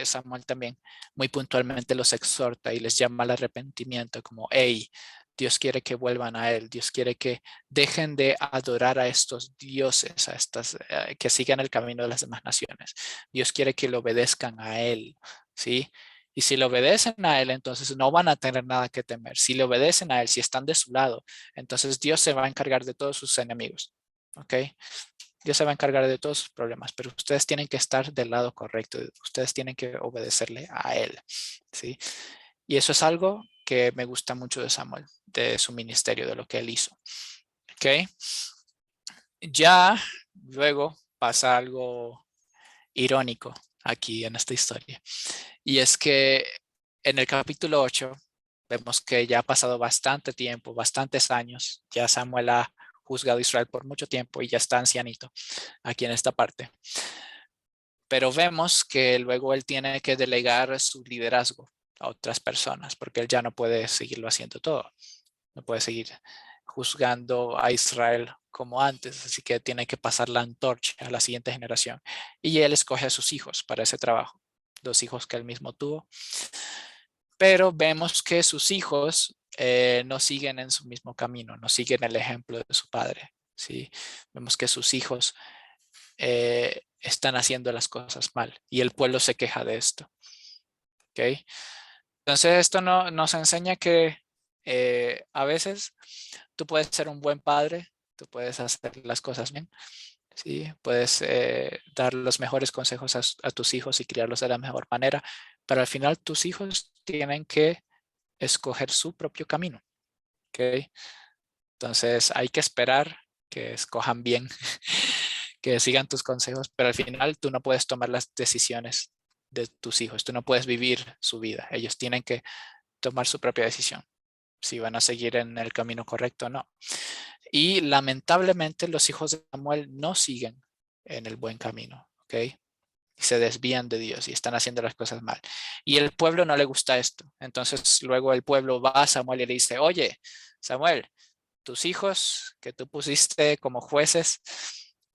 Samuel también muy puntualmente los exhorta y les llama al arrepentimiento como, hey, Dios quiere que vuelvan a Él, Dios quiere que dejen de adorar a estos dioses, que sigan el camino de las demás naciones. Dios quiere que le obedezcan a Él, ¿sí? Y si le obedecen a Él, entonces no van a tener nada que temer. Si le obedecen a Él, si están de su lado, entonces Dios se va a encargar de todos sus enemigos. ¿Ok? Dios se va a encargar de todos sus problemas, pero ustedes tienen que estar del lado correcto, ustedes tienen que obedecerle a Él, ¿sí? Y eso es algo que me gusta mucho de Samuel, de su ministerio, de lo que él hizo, ¿ok? Ya luego pasa algo irónico aquí en esta historia, y es que en el capítulo 8 vemos que ya ha pasado bastante tiempo, bastantes años, ya Samuel ha juzgado a Israel por mucho tiempo y ya está ancianito aquí en esta parte. Pero vemos que luego él tiene que delegar su liderazgo a otras personas porque él ya no puede seguirlo haciendo todo. No puede seguir juzgando a Israel como antes, así que tiene que pasar la antorcha a la siguiente generación. Y él escoge a sus hijos para ese trabajo, 2 hijos que él mismo tuvo. Pero vemos que sus hijos no siguen en su mismo camino, no siguen el ejemplo de su padre. ¿Sí? Vemos que sus hijos están haciendo las cosas mal y el pueblo se queja de esto. ¿Okay? Entonces esto nos enseña que a veces tú puedes ser un buen padre, tú puedes hacer las cosas bien, ¿sí? Puedes dar los mejores consejos a tus hijos y criarlos de la mejor manera, pero al final tus hijos tienen que escoger su propio camino. ¿Okay? Entonces hay que esperar que escojan bien, que sigan tus consejos, pero al final tú no puedes tomar las decisiones de tus hijos, tú no puedes vivir su vida, ellos tienen que tomar su propia decisión, si van a seguir en el camino correcto o no. Y lamentablemente los hijos de Samuel no siguen en el buen camino, ¿ok? Se desvían de Dios y están haciendo las cosas mal. Y el pueblo no le gusta esto. Entonces luego el pueblo va a Samuel y le dice, oye, Samuel, tus hijos que tú pusiste como jueces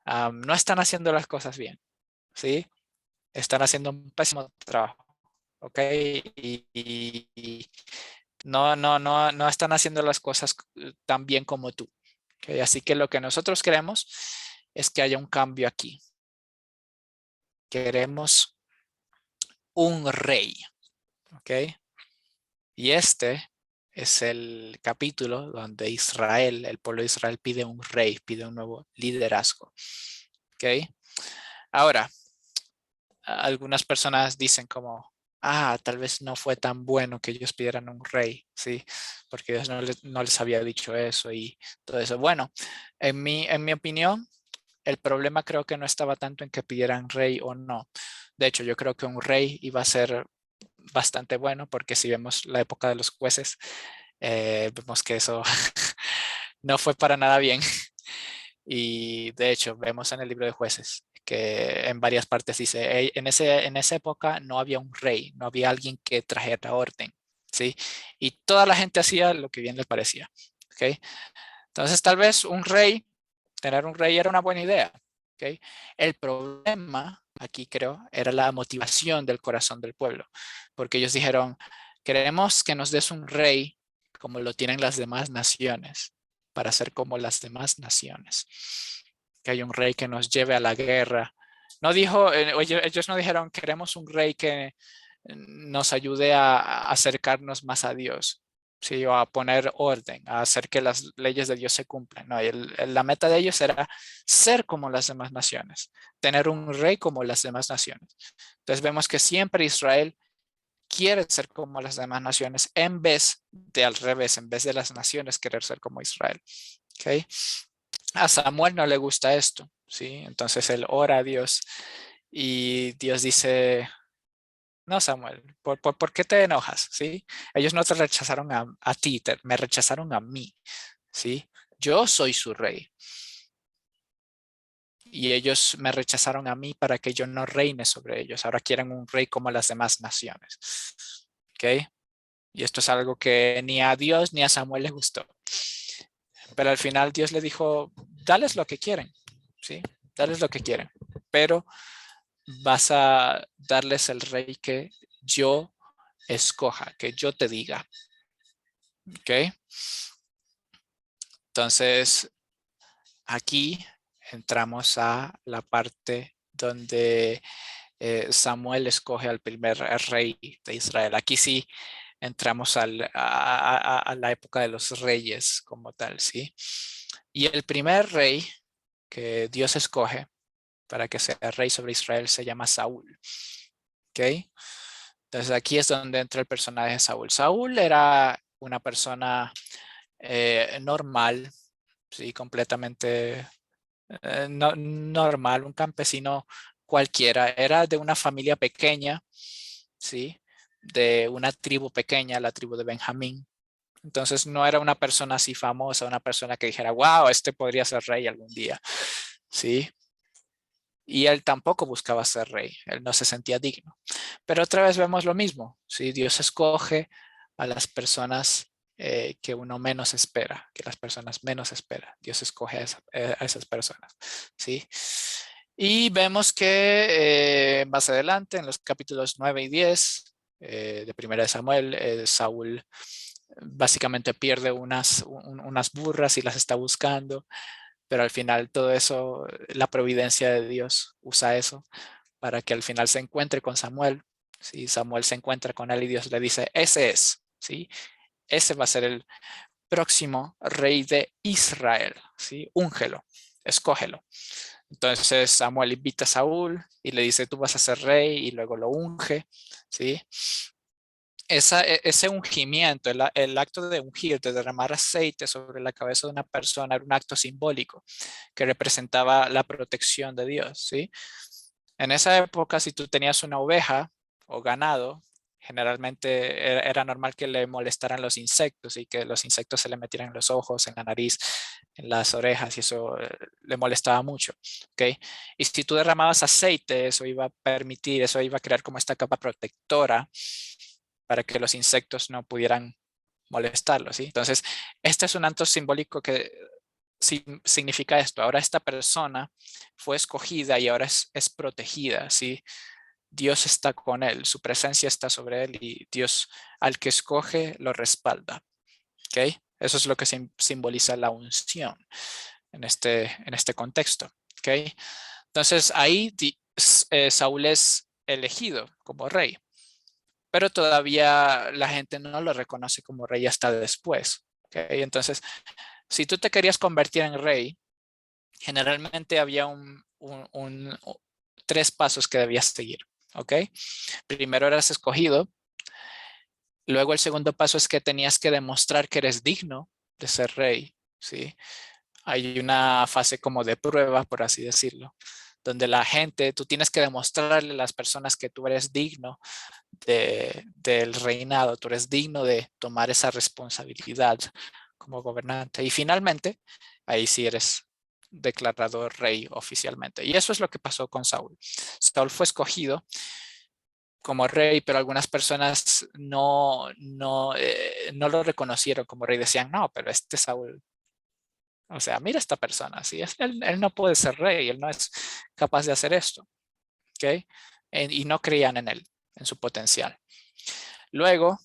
no están haciendo las cosas bien, ¿sí? Están haciendo un pésimo trabajo, ¿ok? Y no están haciendo las cosas tan bien como tú. ¿Okay? Así que lo que nosotros queremos es que haya un cambio aquí. Queremos un rey, ¿ok? Y este es el capítulo donde Israel, el pueblo de Israel pide un rey, pide un nuevo liderazgo, ¿ok? Ahora, algunas personas dicen como, tal vez no fue tan bueno que ellos pidieran un rey, ¿sí? Porque Dios no les había dicho eso y todo eso. Bueno, en mi opinión, el problema creo que no estaba tanto en que pidieran rey o no. De hecho, yo creo que un rey iba a ser bastante bueno porque si vemos la época de los jueces, vemos que eso no fue para nada bien. Y de hecho, vemos en el libro de jueces que en varias partes dice, en esa época no había un rey, no había alguien que trajera orden, ¿sí? Y toda la gente hacía lo que bien le parecía, ¿ok? Entonces, tal vez tener un rey era una buena idea, ¿ok? El problema aquí creo era la motivación del corazón del pueblo, porque ellos dijeron, queremos que nos des un rey como lo tienen las demás naciones, para ser como las demás naciones. Que hay un rey que nos lleve a la guerra. No dijo, ellos no dijeron, queremos un rey que nos ayude a acercarnos más a Dios, ¿sí? O a poner orden, a hacer que las leyes de Dios se cumplan. No, la meta de ellos era ser como las demás naciones, tener un rey como las demás naciones. Entonces vemos que siempre Israel quiere ser como las demás naciones en vez de al revés, en vez de las naciones querer ser como Israel. ¿Okay? A Samuel no le gusta esto, ¿sí? Entonces él ora a Dios y Dios dice, no, Samuel, ¿por qué te enojas? ¿Sí? Ellos no te rechazaron a ti, me rechazaron a mí, ¿sí? Yo soy su rey. Y ellos me rechazaron a mí para que yo no reine sobre ellos. Ahora quieren un rey como las demás naciones. ¿Ok? Y esto es algo que ni a Dios ni a Samuel les gustó. Pero al final Dios le dijo, dales lo que quieren, ¿sí? Dales lo que quieren. Pero vas a darles el rey que yo escoja, que yo te diga. ¿Ok? Entonces, aquí entramos a la parte donde Samuel escoge al primer rey de Israel. Aquí sí entramos a la época de los reyes como tal, ¿sí? Y el primer rey que Dios escoge para que sea rey sobre Israel se llama Saúl. ¿Ok? Entonces aquí es donde entra el personaje de Saúl. Saúl era una persona normal, sí, completamente normal, un campesino cualquiera. Era de una familia pequeña, sí, de una tribu pequeña, la tribu de Benjamín. Entonces no era una persona así famosa, una persona que dijera, wow, este podría ser rey algún día, sí. Y él tampoco buscaba ser rey, él no se sentía digno. Pero otra vez vemos lo mismo, ¿sí? Dios escoge a las personas que uno menos espera, que las personas menos esperan. Dios escoge a esas personas, ¿sí? Y vemos que más adelante, en los capítulos 9 y 10 de Primera de Samuel, Saúl básicamente pierde unas burras y las está buscando, pero al final todo eso, la providencia de Dios usa eso para que al final se encuentre con Samuel. ¿Sí? Samuel se encuentra con él y Dios le dice, ese es, ¿sí? Ese va a ser el próximo rey de Israel, ¿sí? Úngelo, escógelo. Entonces Samuel invita a Saúl y le dice, tú vas a ser rey, y luego lo unge, ¿sí? Ese ungimiento, el acto de ungir, de derramar aceite sobre la cabeza de una persona, era un acto simbólico que representaba la protección de Dios, ¿sí? En esa época, si tú tenías una oveja o ganado, generalmente era normal que le molestaran los insectos y que los insectos se le metieran en los ojos, en la nariz, en las orejas, y eso le molestaba mucho, ¿ok? Y si tú derramabas aceite, eso iba a permitir, eso iba a crear como esta capa protectora para que los insectos no pudieran molestarlo, ¿sí? Entonces, este es un acto simbólico que significa esto. Ahora esta persona fue escogida y ahora es protegida, ¿sí? Dios está con él, su presencia está sobre él y Dios al que escoge lo respalda, ¿ok? Eso es lo que simboliza la unción en este contexto, ¿ok? Entonces ahí Saúl es elegido como rey, pero todavía la gente no lo reconoce como rey hasta después, ¿ok? Entonces, si tú te querías convertir en rey, generalmente había tres pasos que debías seguir, ¿ok? Primero eras escogido, luego el segundo paso es que tenías que demostrar que eres digno de ser rey, ¿sí? Hay una fase como de prueba, por así decirlo, donde la gente, tú tienes que demostrarle a las personas que tú eres digno del reinado, tú eres digno de tomar esa responsabilidad como gobernante. Y finalmente, ahí sí eres declarado rey oficialmente. Y eso es lo que pasó con Saúl. Saúl fue escogido como rey, pero algunas personas no lo reconocieron como rey. Decían, no, pero este Saúl, o sea, mira esta persona, ¿sí? Él no puede ser rey, él no es capaz de hacer esto, ¿ok? Y no creían en él, en su potencial. Luego,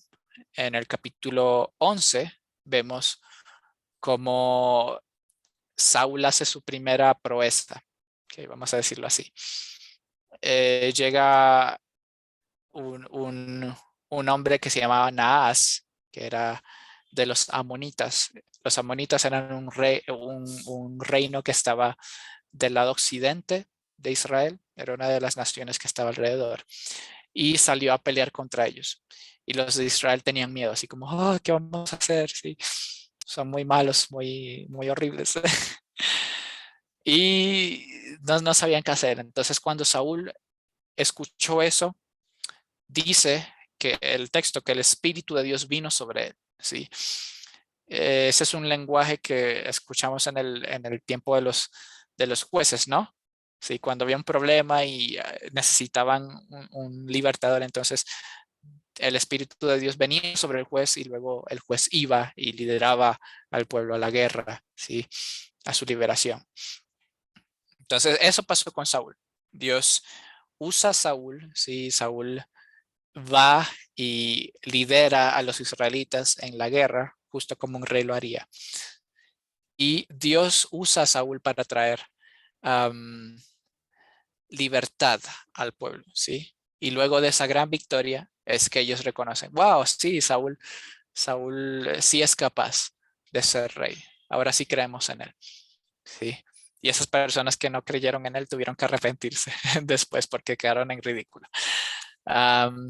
en el capítulo 11, vemos cómo Saúl hace su primera proeza, ¿ok? Vamos a decirlo así. Llega un, un, un hombre que se llamaba Naas, que era de los amonitas. Los amonitas eran un reino que estaba del lado occidente de Israel, era una de las naciones que estaba alrededor, y salió a pelear contra ellos. Y los de Israel tenían miedo, así como, oh, ¿qué vamos a hacer? Sí, son muy malos, muy horribles. Y no sabían qué hacer. Entonces, cuando Saúl escuchó eso, dice que el texto, que el Espíritu de Dios vino sobre él, ¿sí? Ese es un lenguaje que escuchamos en el tiempo de los jueces, ¿no? Sí, cuando había un problema y necesitaban un libertador, entonces el Espíritu de Dios venía sobre el juez y luego el juez iba y lideraba al pueblo a la guerra, ¿sí? A su liberación. Entonces, eso pasó con Saúl. Dios usa a Saúl, ¿sí? Saúl va y lidera a los israelitas en la guerra, justo como un rey lo haría. Y Dios usa a Saúl para traer um, libertad al pueblo, ¿sí? Y luego de esa gran victoria es que ellos reconocen, wow, sí, Saúl sí es capaz de ser rey. Ahora sí creemos en él, ¿sí? Y esas personas que no creyeron en él tuvieron que arrepentirse después porque quedaron en ridículo. Um,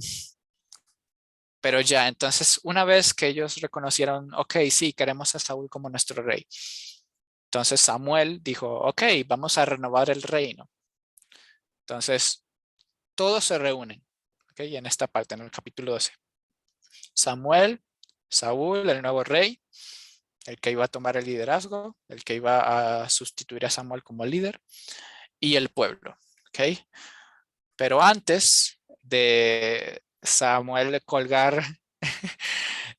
pero ya, entonces, una vez que ellos reconocieron, ok, sí, queremos a Saúl como nuestro rey. Entonces Samuel dijo, ok, vamos a renovar el reino. Entonces, todos se reúnen, ok, en esta parte, en el capítulo 12. Samuel, Saúl, el nuevo rey, el que iba a tomar el liderazgo, el que iba a sustituir a Samuel como líder, y el pueblo, ok. Pero antes de Samuel colgar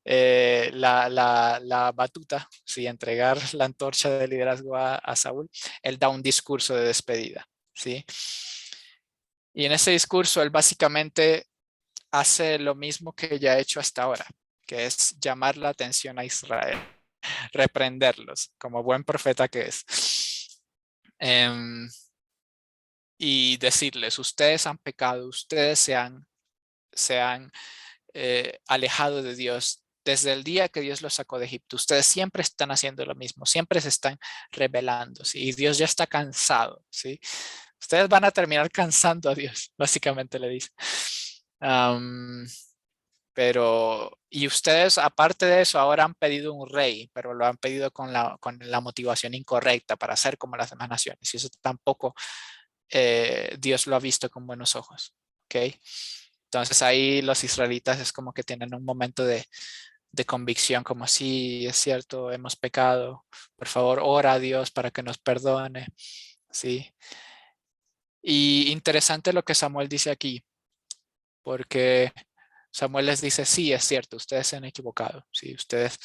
la batuta, sí, entregar la antorcha de liderazgo a Saúl, él da un discurso de despedida, ¿sí? Y en ese discurso él básicamente hace lo mismo que ya ha hecho hasta ahora. que es llamar la atención a Israel, reprenderlos, como buen profeta que es. Y decirles, ustedes han pecado, ustedes se han alejado de Dios desde el día que Dios los sacó de Egipto. Ustedes siempre están haciendo lo mismo, siempre se están rebelando, ¿sí? Y Dios ya está cansado, ¿sí? Ustedes van a terminar cansando a Dios, básicamente le dice. Y ustedes, aparte de eso, ahora han pedido un rey, pero lo han pedido con la motivación incorrecta para ser como las demás naciones. Y eso tampoco Dios lo ha visto con buenos ojos. ¿Ok? Entonces ahí los israelitas es como que tienen un momento de convicción, como sí, es cierto, hemos pecado. Por favor, ora a Dios para que nos perdone. Sí. Y interesante lo que Samuel dice aquí, porque Samuel les dice, sí, es cierto, ustedes se han equivocado, sí, ustedes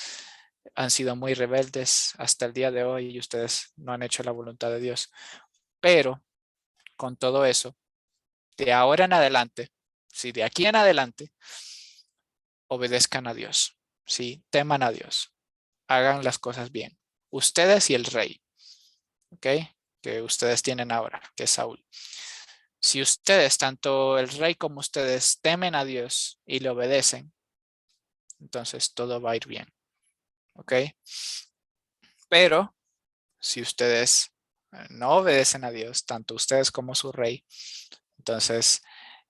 han sido muy rebeldes hasta el día de hoy y ustedes no han hecho la voluntad de Dios. Pero con todo eso, de ahora en adelante, sí, de aquí en adelante, obedezcan a Dios, sí, teman a Dios, hagan las cosas bien. Ustedes y el rey, ¿ok? Que ustedes tienen ahora, que es Saúl. Si ustedes, tanto el rey como ustedes, temen a Dios y le obedecen, entonces todo va a ir bien. ¿Ok? Pero si ustedes no obedecen a Dios, tanto ustedes como su rey, entonces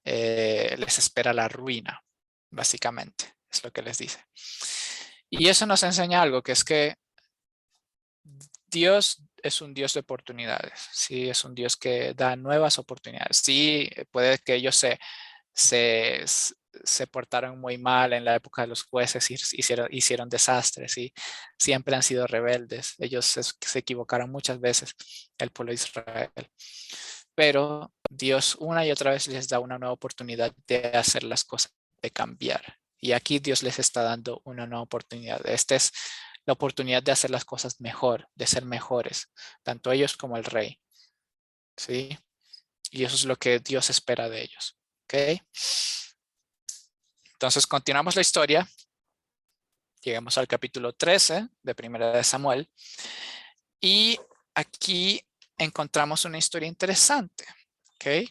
les espera la ruina, básicamente, es lo que les dice. Y eso nos enseña algo, que es que Dios es un Dios de oportunidades, sí, es un Dios que da nuevas oportunidades. Sí, puede que ellos se, se portaron muy mal en la época de los jueces, hicieron desastres y siempre han sido rebeldes. Ellos se equivocaron muchas veces, el pueblo de Israel. Pero Dios una y otra vez les da una nueva oportunidad de hacer las cosas, de cambiar. Y aquí Dios les está dando una nueva oportunidad. Esta es la oportunidad de hacer las cosas mejor, de ser mejores, tanto ellos como el rey. ¿Sí? Y eso es lo que Dios espera de ellos. ¿Ok? Entonces continuamos la historia. Llegamos al capítulo 13 de Primera de Samuel. Y aquí encontramos una historia interesante. ¿Ok?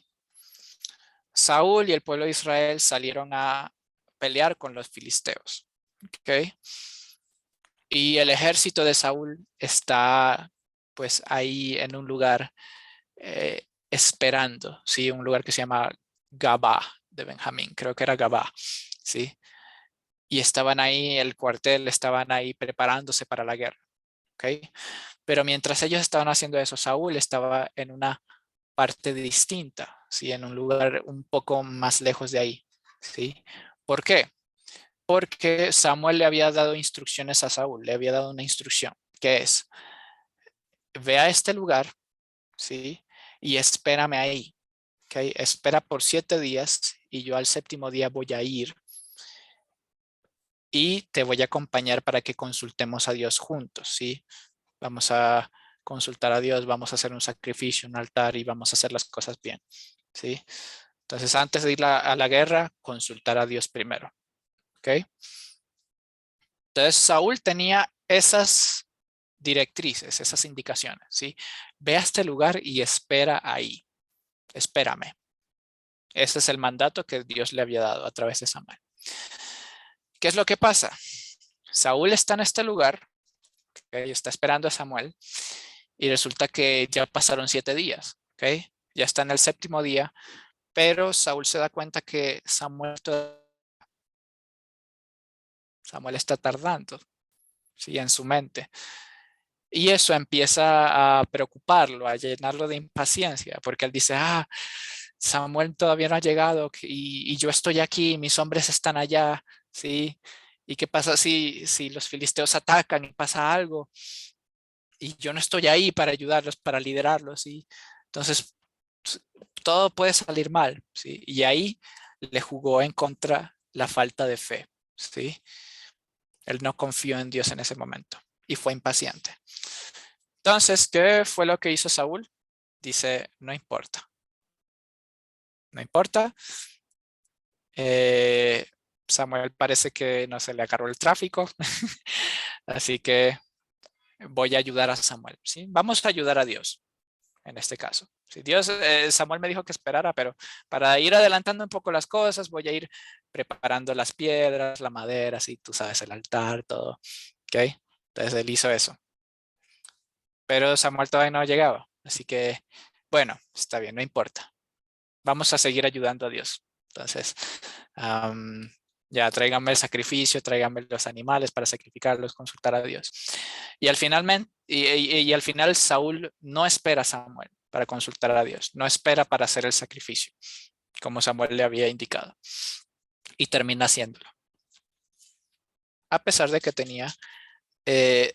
Saúl y el pueblo de Israel salieron a pelear con los filisteos. ¿Ok? Y el ejército de Saúl está pues ahí en un lugar esperando, ¿sí? Un lugar que se llama Gabá de Benjamín, creo que era Gabá, ¿sí? Y estaban ahí, el cuartel, estaban ahí preparándose para la guerra, ¿ok? Pero mientras ellos estaban haciendo eso, Saúl estaba en una parte distinta, ¿sí? En un lugar un poco más lejos de ahí, ¿sí? ¿Por qué? Porque Samuel le había dado instrucciones a Saúl, le había dado una instrucción, que es, ve a este lugar, ¿sí? Y espérame ahí, ¿ok? Espera por 7 días y yo al séptimo día voy a ir y te voy a acompañar para que consultemos a Dios juntos, ¿sí? Vamos a consultar a Dios, vamos a hacer un sacrificio, un altar y vamos a hacer las cosas bien, ¿sí? Entonces, antes de ir a la guerra, consultar a Dios primero, ¿ok? Entonces, Saúl tenía esas directrices, esas indicaciones, ¿sí? Ve a este lugar y espera ahí, espérame. Ese es el mandato que Dios le había dado a través de Samuel. ¿Qué es lo que pasa? Saúl está en este lugar, ¿okay? Está esperando a Samuel y resulta que ya pasaron 7 días, ¿ok? Ya está en el séptimo día, pero Saúl se da cuenta que Samuel está tardando, ¿sí? En su mente. Y eso empieza a preocuparlo, a llenarlo de impaciencia, porque él dice, Samuel todavía no ha llegado y yo estoy aquí, mis hombres están allá, ¿sí? ¿Y qué pasa si los filisteos atacan y pasa algo? Y yo no estoy ahí para ayudarlos, para liderarlos, ¿sí? Entonces, todo puede salir mal, ¿sí? Y ahí le jugó en contra la falta de fe, ¿sí? Él no confió en Dios en ese momento y fue impaciente. Entonces, ¿qué fue lo que hizo Saúl? Dice, no importa, no importa. Samuel parece que no se le agarró el tráfico, así que voy a ayudar a Samuel, ¿sí? Vamos a ayudar a Dios en este caso. Si Dios, Samuel me dijo que esperara, pero para ir adelantando un poco las cosas, voy a ir preparando las piedras, la madera, sí, tú sabes, el altar, todo, ¿ok? Entonces él hizo eso. Pero Samuel todavía no llegaba, así que, bueno, está bien, no importa. Vamos a seguir ayudando a Dios. Entonces, ya tráiganme el sacrificio, tráiganme los animales para sacrificarlos, consultar a Dios. Y al final Saúl no espera a Samuel para consultar a Dios, no espera para hacer el sacrificio, como Samuel le había indicado, y termina haciéndolo, a pesar de que tenía eh,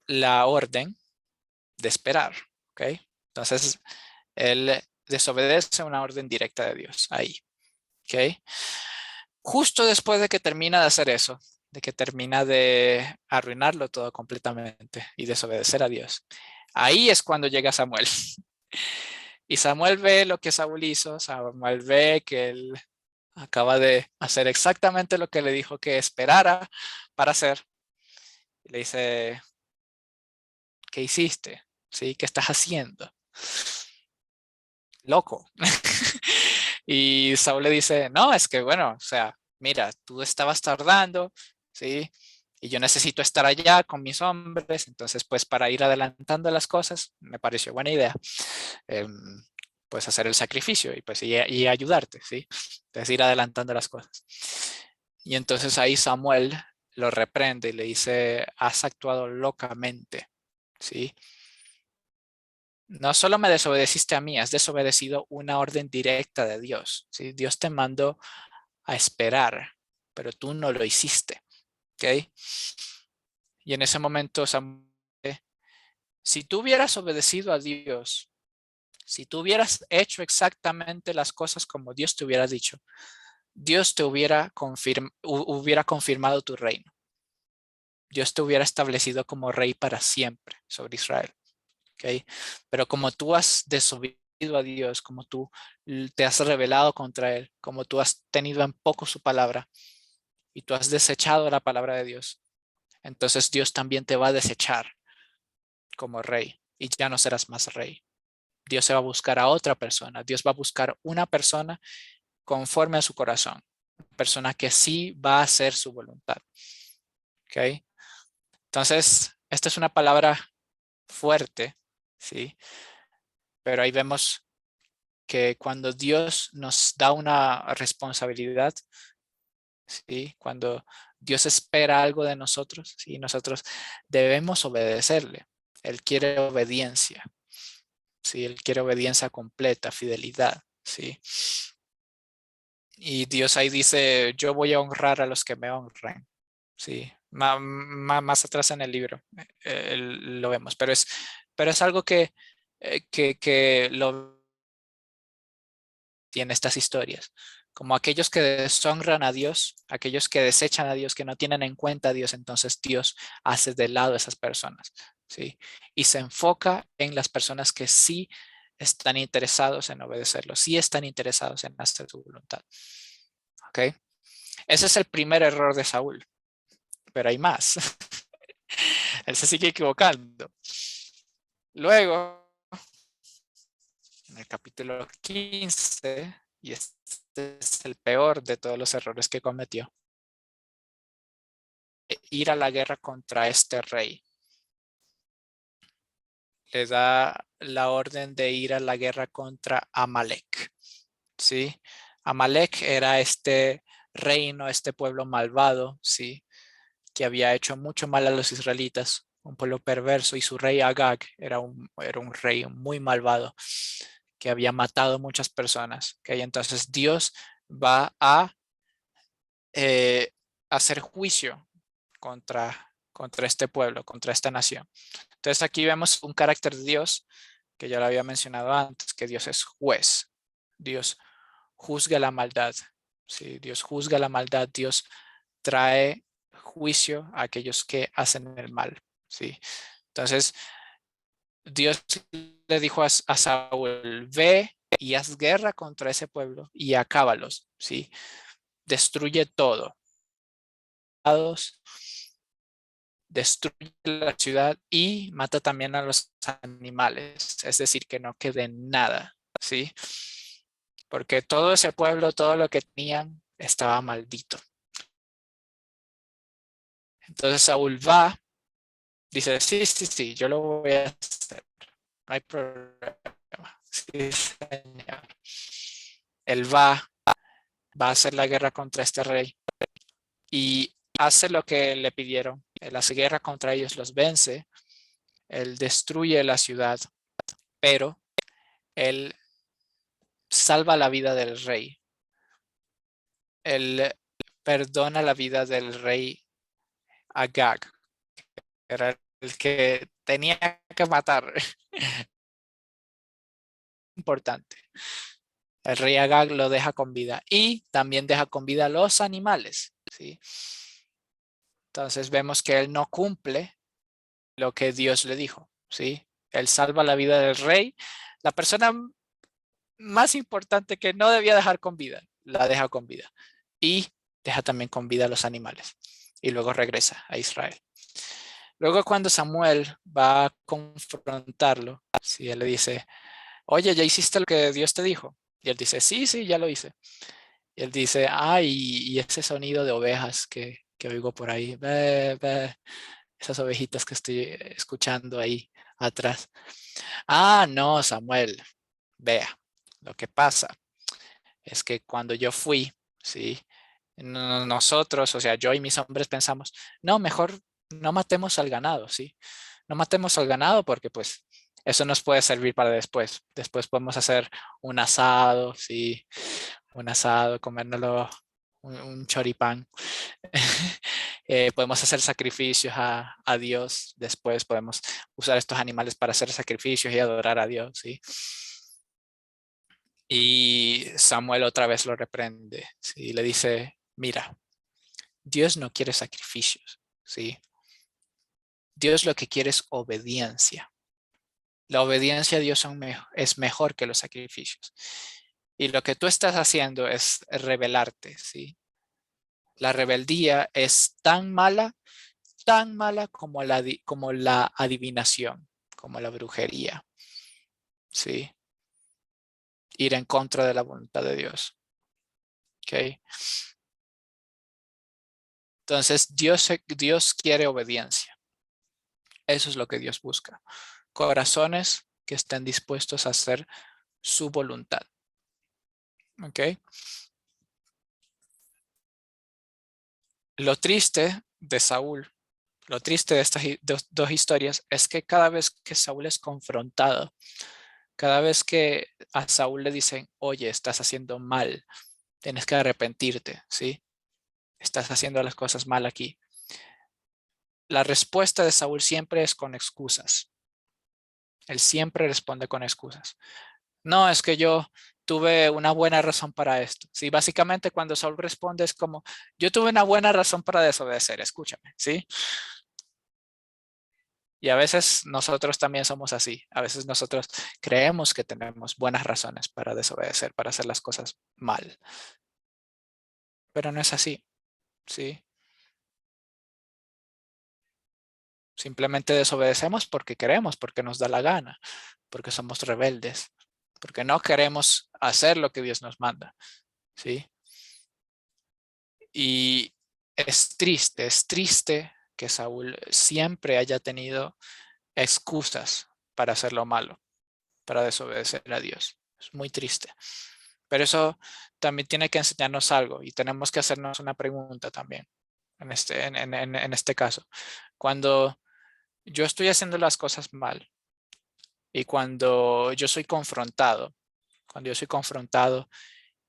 la orden de esperar, ¿ok? Entonces, él desobedece una orden directa de Dios ahí, ¿ok? Justo después de que termina de hacer eso, de que termina de arruinarlo todo completamente y desobedecer a Dios, ahí es cuando llega Samuel. Y Samuel ve lo que Saúl hizo, Samuel ve que él acaba de hacer exactamente lo que le dijo que esperara para hacer. Y le dice, ¿qué hiciste? ¿Sí? ¿Qué estás haciendo? Loco. Y Saúl le dice, no, es que bueno, o sea, mira, tú estabas tardando, ¿sí? Y yo necesito estar allá con mis hombres, entonces pues para ir adelantando las cosas, me pareció buena idea, em, pues hacer el sacrificio y pues y ayudarte, ¿sí? Entonces ir adelantando las cosas. Y entonces ahí Samuel lo reprende y le dice, has actuado locamente, ¿sí? No solo me desobedeciste a mí, has desobedecido una orden directa de Dios, ¿sí? Dios te mandó a esperar, pero tú no lo hiciste, ¿ok? Y en ese momento, Samuel, si tú hubieras obedecido a Dios, si tú hubieras hecho exactamente las cosas como Dios te hubiera dicho, Dios te hubiera confirmado tu reino. Dios te hubiera establecido como rey para siempre sobre Israel, ¿ok? Pero como tú has desobedecido a Dios, como tú te has rebelado contra Él, como tú has tenido en poco su palabra y tú has desechado la palabra de Dios, entonces Dios también te va a desechar como rey y ya no serás más rey. Dios se va a buscar a otra persona. Dios va a buscar una persona conforme a su corazón. Una persona que sí va a hacer su voluntad. ¿Ok? Entonces, esta es una palabra fuerte, ¿sí? Pero ahí vemos que cuando Dios nos da una responsabilidad, ¿sí? Cuando Dios espera algo de nosotros, ¿sí? Nosotros debemos obedecerle. Él quiere obediencia, ¿sí? Él quiere obediencia completa, fidelidad, ¿sí? Y Dios ahí dice, yo voy a honrar a los que me honran, ¿sí? Más atrás en el libro lo vemos, pero es algo que lo tiene estas historias, como aquellos que deshonran a Dios, aquellos que desechan a Dios, que no tienen en cuenta a Dios, entonces Dios hace de lado a esas personas, ¿sí? Y se enfoca en las personas que sí están interesados en obedecerlo, sí están interesados en hacer su voluntad, ¿ok? Ese es el primer error de Saúl, pero hay más. Él se sigue equivocando. Luego, en el capítulo 15, y este es el peor de todos los errores que cometió, ir a la guerra contra este rey. Le da la orden de ir a la guerra contra Amalek, ¿sí? Amalek era este reino, este pueblo malvado, ¿sí? Que había hecho mucho mal a los israelitas, un pueblo perverso, y su rey Agag era un rey muy malvado que había matado muchas personas. ¿Okay? Entonces Dios va a hacer juicio contra este pueblo, contra esta nación. Entonces aquí vemos un carácter de Dios que ya lo había mencionado antes, que Dios es juez. Dios juzga la maldad. ¿Sí? Dios juzga la maldad. Dios trae juicio a aquellos que hacen el mal. ¿Sí? Entonces, Dios le dijo a Saúl, ve y haz guerra contra ese pueblo y acábalos, ¿sí? Destruye todo, destruye la ciudad y mata también a los animales, es decir, que no quede nada, ¿sí? Porque todo ese pueblo, todo lo que tenían, estaba maldito. Entonces Saúl va, dice, sí, sí, sí, yo lo voy a hacer, no hay problema. Sí, señor. Él va a hacer la guerra contra este rey y hace lo que le pidieron. Él hace guerra contra ellos, los vence, él destruye la ciudad, pero él salva la vida del rey. Él perdona la vida del rey Agag, que era el que tenía que matar. Importante. El rey Agag lo deja con vida y también deja con vida a los animales, ¿sí? Entonces vemos que él no cumple lo que Dios le dijo, ¿sí? Él salva la vida del rey. La persona más importante que no debía dejar con vida, la deja con vida. Y deja también con vida a los animales. Y luego regresa a Israel. Luego cuando Samuel va a confrontarlo, si él le dice, oye, ¿ya hiciste lo que Dios te dijo? Y él dice, sí, sí, ya lo hice. Y él dice, y ese sonido de ovejas que oigo por ahí, ve, ve, esas ovejitas que estoy escuchando ahí atrás. Ah, no, Samuel, vea, lo que pasa es que cuando yo fui, ¿sí? Nosotros, o sea, yo y mis hombres pensamos, no, mejor no matemos al ganado, ¿sí? No matemos al ganado porque pues eso nos puede servir para después. Después podemos hacer un asado, ¿sí? Un asado, comérnoslo, un choripán. Podemos hacer sacrificios a Dios. Después podemos usar estos animales para hacer sacrificios y adorar a Dios, ¿sí? Y Samuel otra vez lo reprende, ¿sí? Le dice, mira, Dios no quiere sacrificios, ¿sí? Dios lo que quiere es obediencia. La obediencia a Dios es mejor que los sacrificios. Y lo que tú estás haciendo es rebelarte, ¿sí? La rebeldía es tan mala como la adivinación, como la brujería, ¿sí? Ir en contra de la voluntad de Dios, ¿ok? Entonces, Dios quiere obediencia. Eso es lo que Dios busca. Corazones que estén dispuestos a hacer su voluntad. ¿Ok? Lo triste de Saúl, lo triste de estas dos historias es que cada vez que Saúl es confrontado, cada vez que a Saúl le dicen, oye, estás haciendo mal, tienes que arrepentirte, ¿sí? Estás haciendo las cosas mal aquí. La respuesta de Saúl siempre es con excusas. Él siempre responde con excusas. No, es que yo tuve una buena razón para esto. Sí, básicamente cuando Saúl responde es como, yo tuve una buena razón para desobedecer, escúchame, ¿sí? Y a veces nosotros también somos así. A veces nosotros creemos que tenemos buenas razones para desobedecer, para hacer las cosas mal. Pero no es así, ¿sí? Simplemente desobedecemos porque queremos, porque nos da la gana, porque somos rebeldes, porque no queremos hacer lo que Dios nos manda, ¿sí? Y es triste que Saúl siempre haya tenido excusas para hacer lo malo, para desobedecer a Dios. Es muy triste. Pero eso también tiene que enseñarnos algo y tenemos que hacernos una pregunta también en este caso. Cuando yo estoy haciendo las cosas mal y cuando yo soy confrontado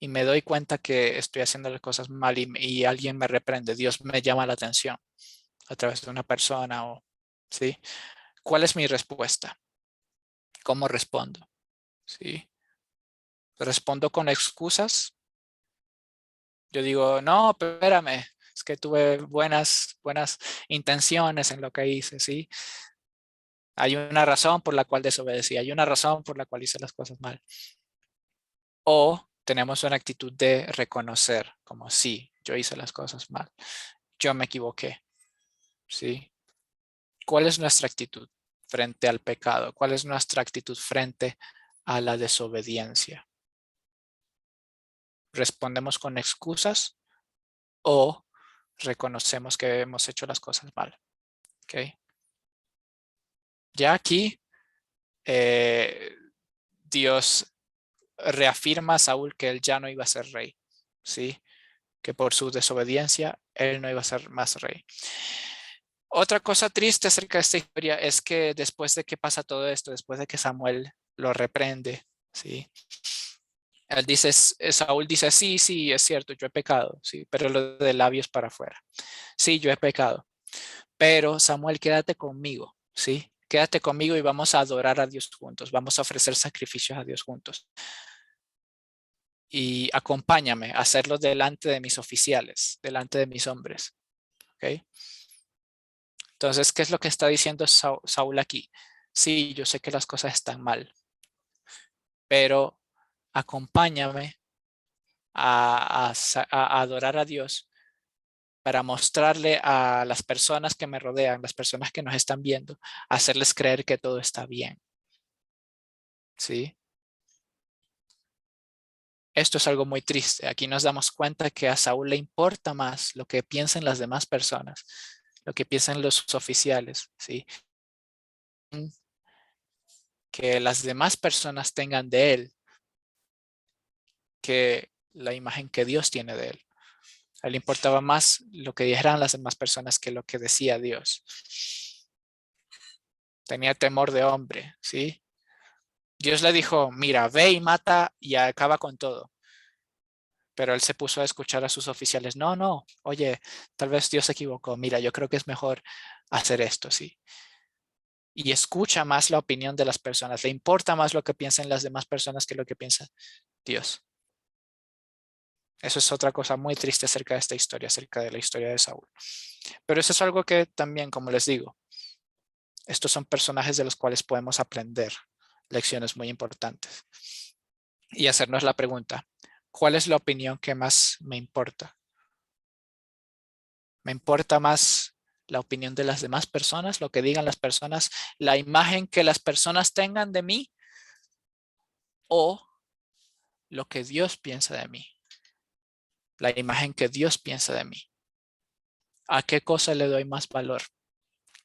y me doy cuenta que estoy haciendo las cosas mal y alguien me reprende, Dios me llama la atención a través de una persona o, ¿sí? ¿Cuál es mi respuesta? ¿Cómo respondo? ¿Sí? ¿Respondo con excusas? Yo digo, no, espérame, es que tuve buenas intenciones en lo que hice, ¿sí? Hay una razón por la cual desobedecí, hay una razón por la cual hice las cosas mal. O tenemos una actitud de reconocer, como sí, yo hice las cosas mal. yo me equivoqué, ¿sí? ¿Cuál es nuestra actitud frente al pecado? ¿Cuál es nuestra actitud frente a la desobediencia? ¿Respondemos con excusas o reconocemos que hemos hecho las cosas mal? ¿Okay? Ya aquí Dios reafirma a Saúl que él ya no iba a ser rey, ¿sí? Que por su desobediencia él no iba a ser más rey. Otra cosa triste acerca de esta historia es que después de que pasa todo esto, después de que Samuel lo reprende, ¿sí? Él dice, Saúl dice, sí, sí, es cierto, yo he pecado, sí, pero lo de labios para afuera. Sí, yo he pecado, pero Samuel, quédate conmigo, ¿sí? Quédate conmigo y vamos a adorar a Dios juntos, vamos a ofrecer sacrificios a Dios juntos. Y acompáñame a hacerlo delante de mis oficiales, delante de mis hombres, ¿ok? Entonces, ¿qué es lo que está diciendo Saúl aquí? Sí, yo sé que las cosas están mal, pero acompáñame a adorar a Dios para mostrarle a las personas que me rodean, las personas que nos están viendo, hacerles creer que todo está bien. ¿Sí? Esto es algo muy triste. Aquí nos damos cuenta que a Saúl le importa más lo que piensen las demás personas, lo que piensan los oficiales, ¿sí? Que las demás personas tengan de él que la imagen que Dios tiene de él. A él le importaba más lo que dijeran las demás personas que lo que decía Dios. Tenía temor de hombre, ¿sí? Dios le dijo, mira, ve y mata y acaba con todo. Pero él se puso a escuchar a sus oficiales. No, no, oye, tal vez Dios se equivocó. Mira, yo creo que es mejor hacer esto, ¿sí? Y escucha más la opinión de las personas. Le importa más lo que piensan las demás personas que lo que piensa Dios. Eso es otra cosa muy triste acerca de esta historia, acerca de la historia de Saúl. Pero eso es algo que también, como les digo, estos son personajes de los cuales podemos aprender lecciones muy importantes y hacernos la pregunta, ¿cuál es la opinión que más me importa? ¿Me importa más la opinión de las demás personas, lo que digan las personas, la imagen que las personas tengan de mí o lo que Dios piensa de mí, la imagen que Dios piensa de mí? ¿A qué cosa le doy más valor?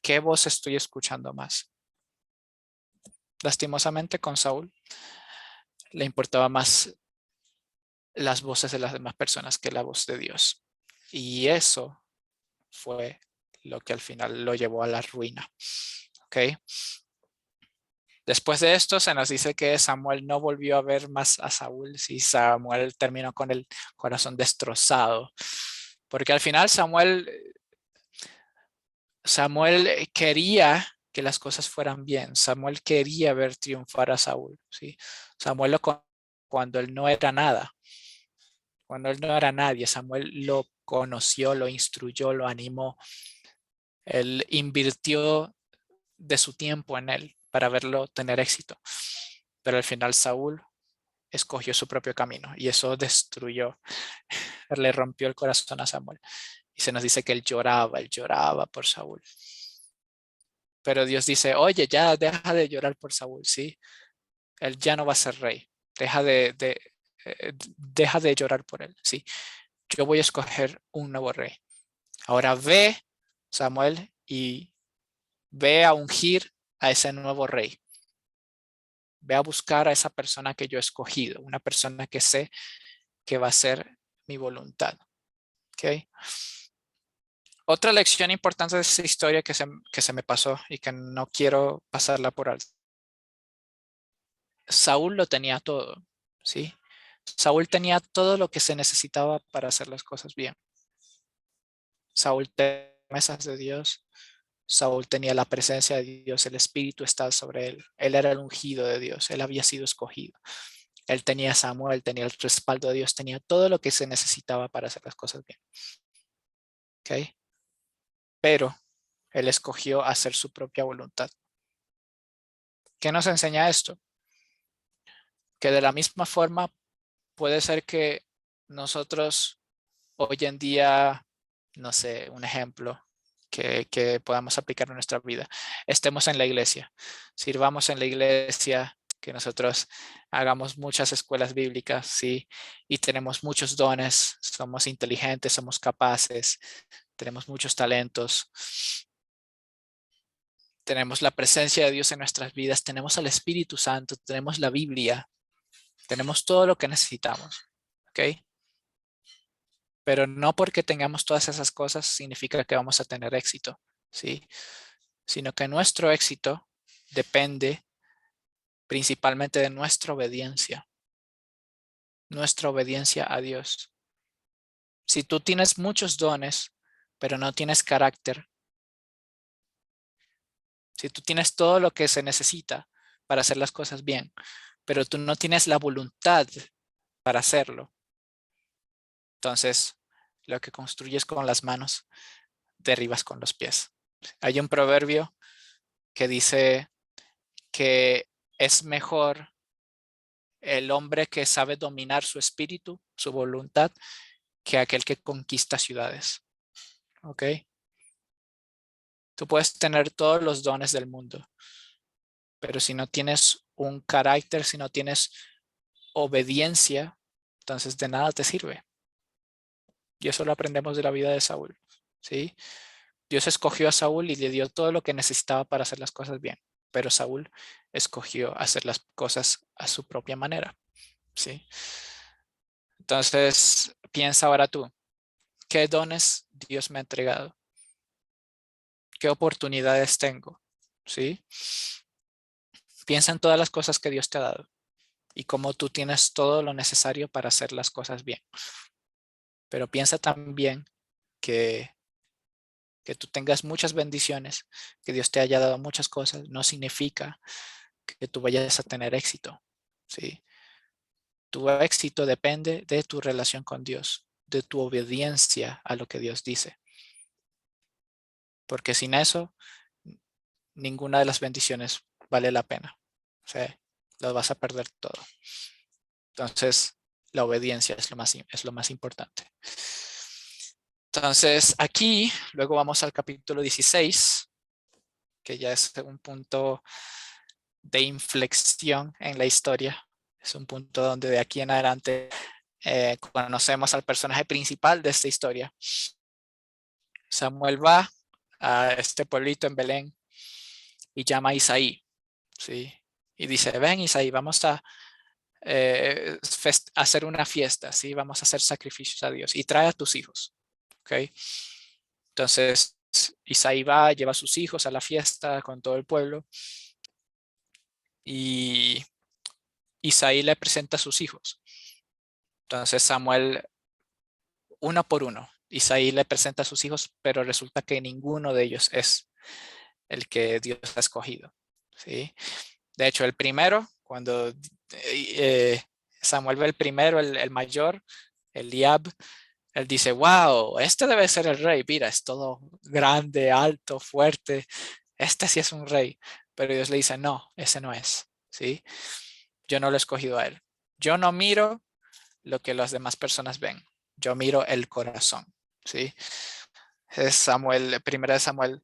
¿Qué voz estoy escuchando más? Lastimosamente con Saúl le importaba más las voces de las demás personas que la voz de Dios. Y eso fue lo que al final lo llevó a la ruina. ¿Ok? Después de esto se nos dice que Samuel no volvió a ver más a Saúl, sí, Samuel terminó con el corazón destrozado, porque al final Samuel quería que las cosas fueran bien, Samuel quería ver triunfar a Saúl, sí. Samuel cuando él no era nada, cuando él no era nadie, Samuel lo conoció, lo instruyó, lo animó, él invirtió de su tiempo en él para verlo tener éxito. Pero al final Saúl escogió su propio camino y eso destruyó, le rompió el corazón a Samuel. Y se nos dice que él lloraba por Saúl. Pero Dios dice, oye, ya deja de llorar por Saúl, ¿sí? Él ya no va a ser rey. Deja de llorar por él, ¿sí? Yo voy a escoger un nuevo rey. Ahora ve, Samuel, y ve a ungir a ese nuevo rey. Ve a buscar a esa persona que yo he escogido, una persona que sé que va a ser mi voluntad. ¿Okay? Otra lección importante de esta historia que se me pasó y que no quiero pasarla por alto. Saúl lo tenía todo, ¿sí? Saúl tenía todo lo que se necesitaba para hacer las cosas bien. Saúl tenía promesas de Dios. Saúl tenía la presencia de Dios, el Espíritu estaba sobre él. Él era el ungido de Dios, él había sido escogido. Él tenía a Samuel, tenía el respaldo de Dios, tenía todo lo que se necesitaba para hacer las cosas bien. ¿Okay? Pero él escogió hacer su propia voluntad. ¿Qué nos enseña esto? Que de la misma forma puede ser que nosotros hoy en día no sé, un ejemplo que podamos aplicar en nuestra vida. Estemos en la iglesia, sirvamos en la iglesia, que nosotros hagamos muchas escuelas bíblicas, ¿sí? Y tenemos muchos dones, somos inteligentes, somos capaces, tenemos muchos talentos, tenemos la presencia de Dios en nuestras vidas, tenemos al Espíritu Santo, tenemos la Biblia, tenemos todo lo que necesitamos, ¿ok? Pero no porque tengamos todas esas cosas significa que vamos a tener éxito, ¿sí? Sino que nuestro éxito depende principalmente de nuestra obediencia a Dios. Si tú tienes muchos dones, pero no tienes carácter, si tú tienes todo lo que se necesita para hacer las cosas bien, pero tú no tienes la voluntad para hacerlo, entonces lo que construyes con las manos, derribas con los pies. Hay un proverbio que dice que es mejor el hombre que sabe dominar su espíritu, su voluntad, que aquel que conquista ciudades. ¿Ok? Tú puedes tener todos los dones del mundo, pero si no tienes un carácter, si no tienes obediencia, entonces de nada te sirve. Y eso lo aprendemos de la vida de Saúl. ¿Sí? Dios escogió a Saúl y le dio todo lo que necesitaba para hacer las cosas bien, pero Saúl escogió hacer las cosas a su propia manera. ¿Sí? Entonces, piensa ahora tú, ¿qué dones Dios me ha entregado? ¿Qué oportunidades tengo? ¿Sí? Piensa en todas las cosas que Dios te ha dado y cómo tú tienes todo lo necesario para hacer las cosas bien. Pero piensa también que, que tú tengas muchas bendiciones, que Dios te haya dado muchas cosas, no significa que tú vayas a tener éxito. ¿Sí? Tu éxito depende de tu relación con Dios, de tu obediencia a lo que Dios dice. Porque sin eso, ninguna de las bendiciones vale la pena. O sea, lo vas a perder todo. Entonces, la obediencia es lo más importante. Entonces, aquí, luego vamos al capítulo 16, que ya es un punto de inflexión en la historia. Es un punto donde de aquí en adelante conocemos al personaje principal de esta historia. Samuel va a este pueblito en Belén y llama a Isaí, ¿sí? Y dice, ven Isaí, vamos a hacer una fiesta, ¿sí? Vamos a hacer sacrificios a Dios y trae a tus hijos, ¿ok? Entonces Isaí va, lleva a sus hijos a la fiesta con todo el pueblo y Isaí le presenta a sus hijos. Entonces Samuel, uno por uno, Isaí le presenta a sus hijos, pero resulta que ninguno de ellos es el que Dios ha escogido, ¿sí? De hecho, el primero, cuando Samuel ve el primero, el mayor, Eliab, él dice, wow, este debe ser el rey. Mira, es todo grande, alto, fuerte. Este sí es un rey. Pero Dios le dice, no, ese no es. ¿Sí? Yo no lo he escogido a él. Yo no miro lo que las demás personas ven. Yo miro el corazón. ¿Sí? Es Samuel, primera de Samuel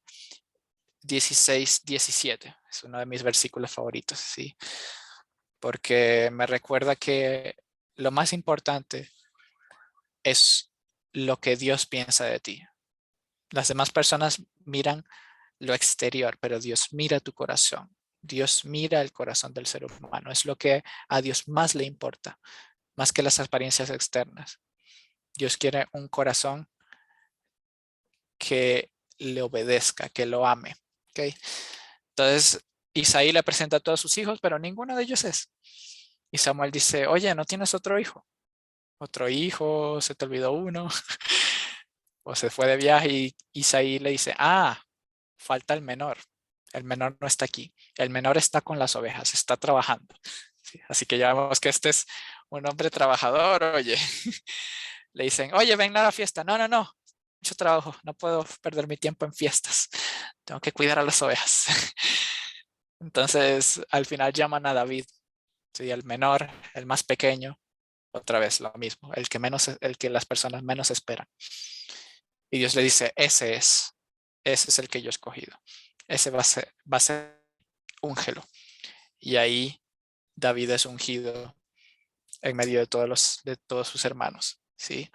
16:17. Es uno de mis versículos favoritos. ¿Sí? Porque me recuerda que lo más importante es lo que Dios piensa de ti. Las demás personas miran lo exterior, pero Dios mira tu corazón. Dios mira el corazón del ser humano. Es lo que a Dios más le importa, más que las apariencias externas. Dios quiere un corazón que le obedezca, que lo ame. ¿Okay? Entonces, Isaí le presenta a todos sus hijos, pero ninguno de ellos es. Y Samuel dice, oye, ¿no tienes otro hijo? Otro hijo, se te olvidó uno, o se fue de viaje y Isaí le dice, ah, falta el menor. El menor no está aquí. El menor está con las ovejas, está trabajando. Sí, así que ya vemos que este es un hombre trabajador. Oye, le dicen, oye, ven a la fiesta. No, no, no. Mucho trabajo. No puedo perder mi tiempo en fiestas. Tengo que cuidar a las ovejas. Entonces, al final llaman a David. Sí, el menor, el más pequeño. Otra vez lo mismo. El que las personas menos esperan. Y Dios le dice, ese es el que yo he escogido. Ese va a ser úngelo. Y ahí David es ungido en medio de todos sus hermanos, ¿sí?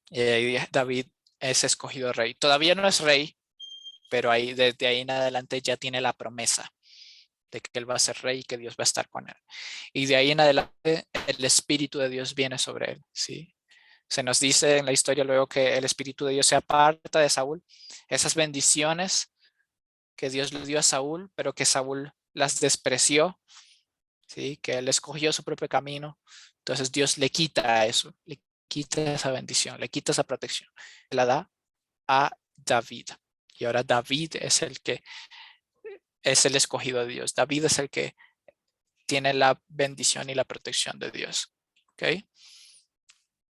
Y ahí David es escogido rey. Todavía no es rey, pero ahí, desde ahí en adelante ya tiene la promesa de que él va a ser rey y que Dios va a estar con él. Y de ahí en adelante el Espíritu de Dios viene sobre él, ¿sí? Se nos dice en la historia luego que el Espíritu de Dios se aparta de Saúl. Esas bendiciones que Dios le dio a Saúl, pero que Saúl las despreció, ¿sí? Que él escogió su propio camino. Entonces Dios le quita eso, le quita esa bendición, le quita esa protección. La da a David. Y ahora David es el que es el escogido de Dios. David es el que tiene la bendición y la protección de Dios. ¿Ok?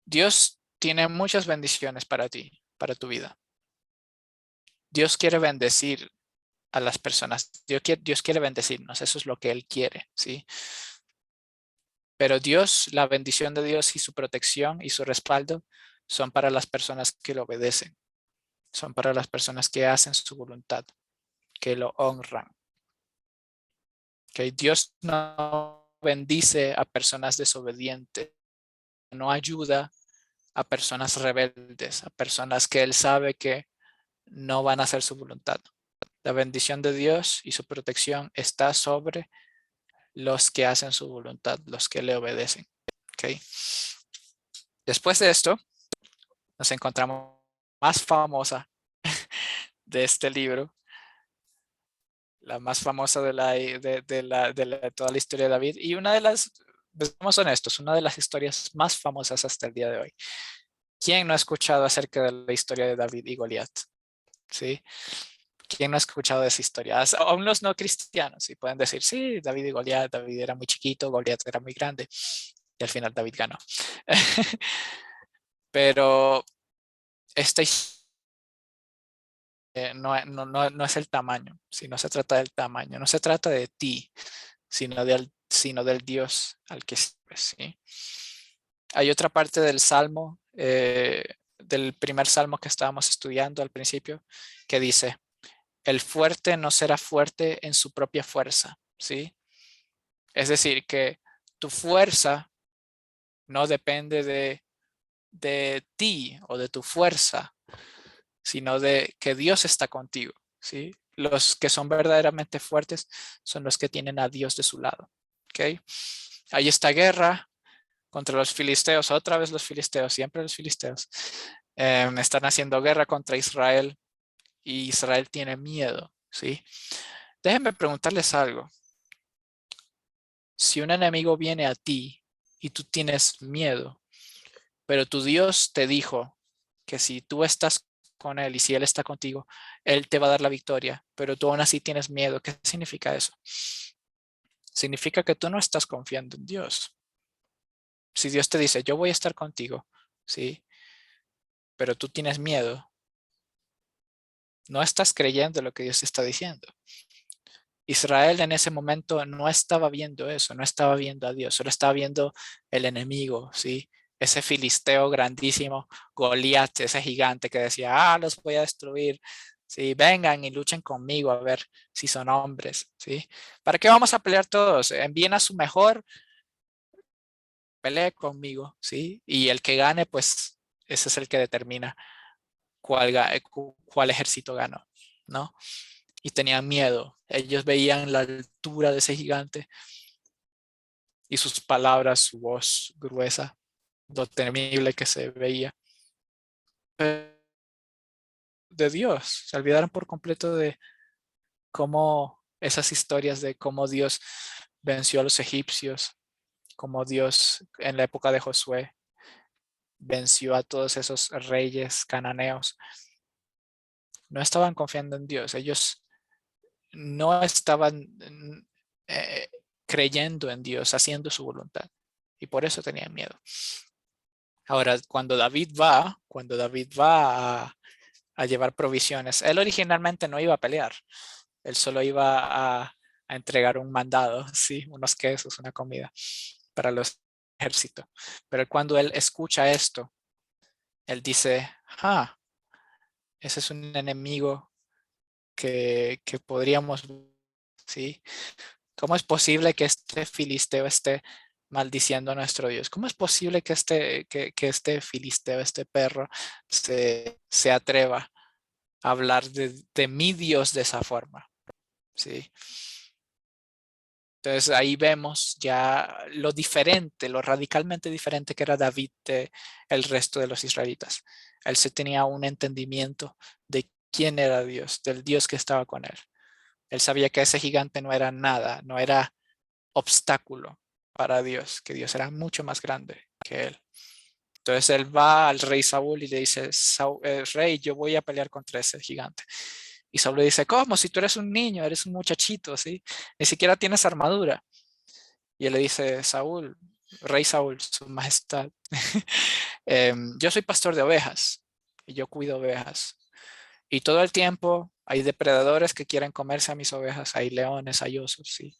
Dios tiene muchas bendiciones para ti, para tu vida. Dios quiere bendecir a las personas. Dios quiere bendecirnos. Eso es lo que Él quiere, ¿sí? Pero Dios, la bendición de Dios y su protección y su respaldo son para las personas que lo obedecen. Son para las personas que hacen su voluntad, que lo honran. ¿Okay? Dios no bendice a personas desobedientes, no ayuda a personas rebeldes, a personas que Él sabe que no van a hacer su voluntad. La bendición de Dios y su protección está sobre los que hacen su voluntad, los que le obedecen. ¿Okay? Después de esto, nos encontramos más famosa de este libro, la más famosa de toda la historia de David y una de las, seamos honestos, una de las historias más famosas hasta el día de hoy. ¿Quién no ha escuchado acerca de la historia de David y Goliat? ¿Sí? ¿Quién no ha escuchado de esa historia? Aún los no cristianos, ¿sí? Pueden decir, sí, David y Goliat, David era muy chiquito, Goliat era muy grande y al final David ganó. Pero esta historia no es el tamaño, si no se trata del tamaño, no se trata de ti, sino del Dios al que sirves, ¿sí? Hay otra parte del Salmo, del primer Salmo que estábamos estudiando al principio, que dice, el fuerte no será fuerte en su propia fuerza, ¿sí? Es decir, que tu fuerza no depende de ti o de tu fuerza, sino de que Dios está contigo, ¿sí? Los que son verdaderamente fuertes son los que tienen a Dios de su lado, ¿ok? Hay esta guerra contra los filisteos, otra vez los filisteos, siempre los filisteos. Están haciendo guerra contra Israel y Israel tiene miedo, ¿sí? Déjenme preguntarles algo. Si un enemigo viene a ti y tú tienes miedo, pero tu Dios te dijo que si tú estás con Él y si Él está contigo, Él te va a dar la victoria, pero tú aún así tienes miedo. ¿Qué significa eso? Significa que tú no estás confiando en Dios. Si Dios te dice, yo voy a estar contigo, ¿sí? Pero tú tienes miedo, no estás creyendo lo que Dios te está diciendo. Israel en ese momento no estaba viendo eso, no estaba viendo a Dios, solo estaba viendo el enemigo, ¿sí? Ese filisteo grandísimo, Goliat, ese gigante que decía, los voy a destruir, ¿sí? Vengan y luchen conmigo a ver si son hombres, ¿sí? ¿Para qué vamos a pelear todos? Envíen a su mejor, pelee conmigo, ¿sí? Y el que gane, pues ese es el que determina cuál ejército ganó, ¿no? Y tenían miedo. Ellos veían la altura de ese gigante y sus palabras, su voz gruesa, lo temible que se veía. De Dios, se olvidaron por completo de cómo esas historias de cómo Dios venció a los egipcios, cómo Dios en la época de Josué venció a todos esos reyes cananeos. No estaban confiando en Dios, ellos no estaban eh, creyendo en Dios, haciendo su voluntad. Y por eso tenían miedo. Ahora, cuando David va a llevar provisiones, él originalmente no iba a pelear. Él solo iba a entregar un mandado, sí, unos quesos, una comida para los ejércitos. Pero cuando él escucha esto, él dice, ese es un enemigo que podríamos, ¿sí? ¿Cómo es posible que este filisteo esté maldiciendo a nuestro Dios? ¿Cómo es posible que este filisteo, este perro, se atreva a hablar de mi Dios de esa forma? ¿Sí? Entonces ahí vemos ya lo diferente, lo radicalmente diferente que era David de el resto de los israelitas. Él se tenía un entendimiento de quién era Dios, del Dios que estaba con él. Él sabía que ese gigante no era nada, no era obstáculo para Dios, que Dios era mucho más grande que él. Entonces él va al rey Saúl y le dice, rey, yo voy a pelear contra ese gigante. Y Saúl le dice, ¿cómo? Si tú eres un niño, eres un muchachito, ¿sí? Ni siquiera tienes armadura. Y él le dice, Saúl, rey Saúl, su majestad, yo soy pastor de ovejas y yo cuido ovejas. Y todo el tiempo hay depredadores que quieren comerse a mis ovejas, hay leones, hay osos, ¿sí?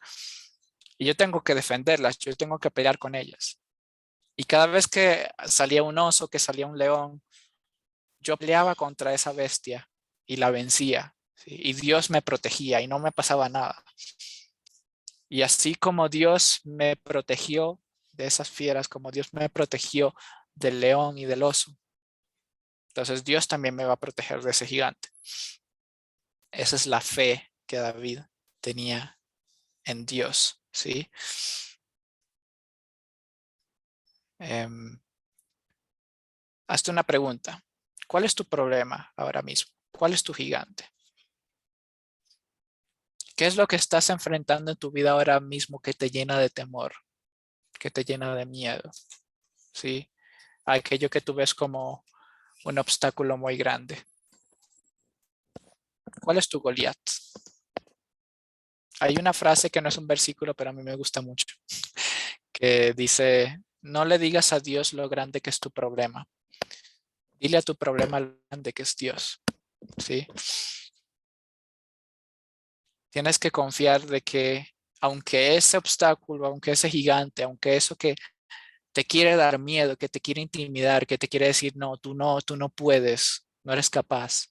Y yo tengo que defenderlas, yo tengo que pelear con ellas. Y cada vez que salía un oso, que salía un león, yo peleaba contra esa bestia y la vencía, ¿sí? Y Dios me protegía y no me pasaba nada. Y así como Dios me protegió de esas fieras, como Dios me protegió del león y del oso, entonces Dios también me va a proteger de ese gigante. Esa es la fe que David tenía en Dios, ¿sí? Hazte una pregunta. ¿Cuál es tu problema ahora mismo? ¿Cuál es tu gigante? ¿Qué es lo que estás enfrentando en tu vida ahora mismo que te llena de temor, que te llena de miedo? ¿Sí? Aquello que tú ves como un obstáculo muy grande. ¿Cuál es tu Goliat? Hay una frase que no es un versículo, pero a mí me gusta mucho, que dice, no le digas a Dios lo grande que es tu problema. Dile a tu problema lo grande que es Dios. ¿Sí? Tienes que confiar de que aunque ese obstáculo, aunque ese gigante, aunque eso que te quiere dar miedo, que te quiere intimidar, que te quiere decir, no, tú no puedes, no eres capaz.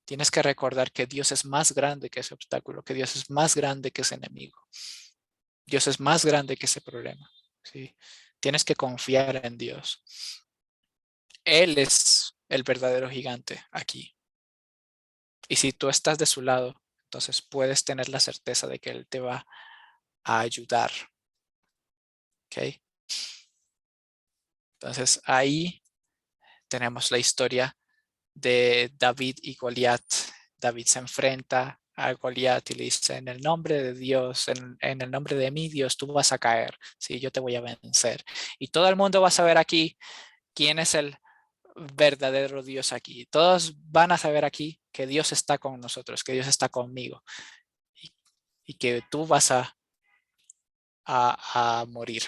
Tienes que recordar que Dios es más grande que ese obstáculo, que Dios es más grande que ese enemigo. Dios es más grande que ese problema. ¿Sí? Tienes que confiar en Dios. Él es el verdadero gigante aquí. Y si tú estás de su lado, entonces puedes tener la certeza de que Él te va a ayudar. ¿Ok? Entonces ahí tenemos la historia de David y Goliat. David se enfrenta a Goliat y le dice, en el nombre de Dios, en el nombre de mi Dios, tú vas a caer. Sí, yo te voy a vencer. Y todo el mundo va a saber aquí quién es el verdadero Dios aquí. Todos van a saber aquí que Dios está con nosotros, que Dios está conmigo y, y que tú vas a morir.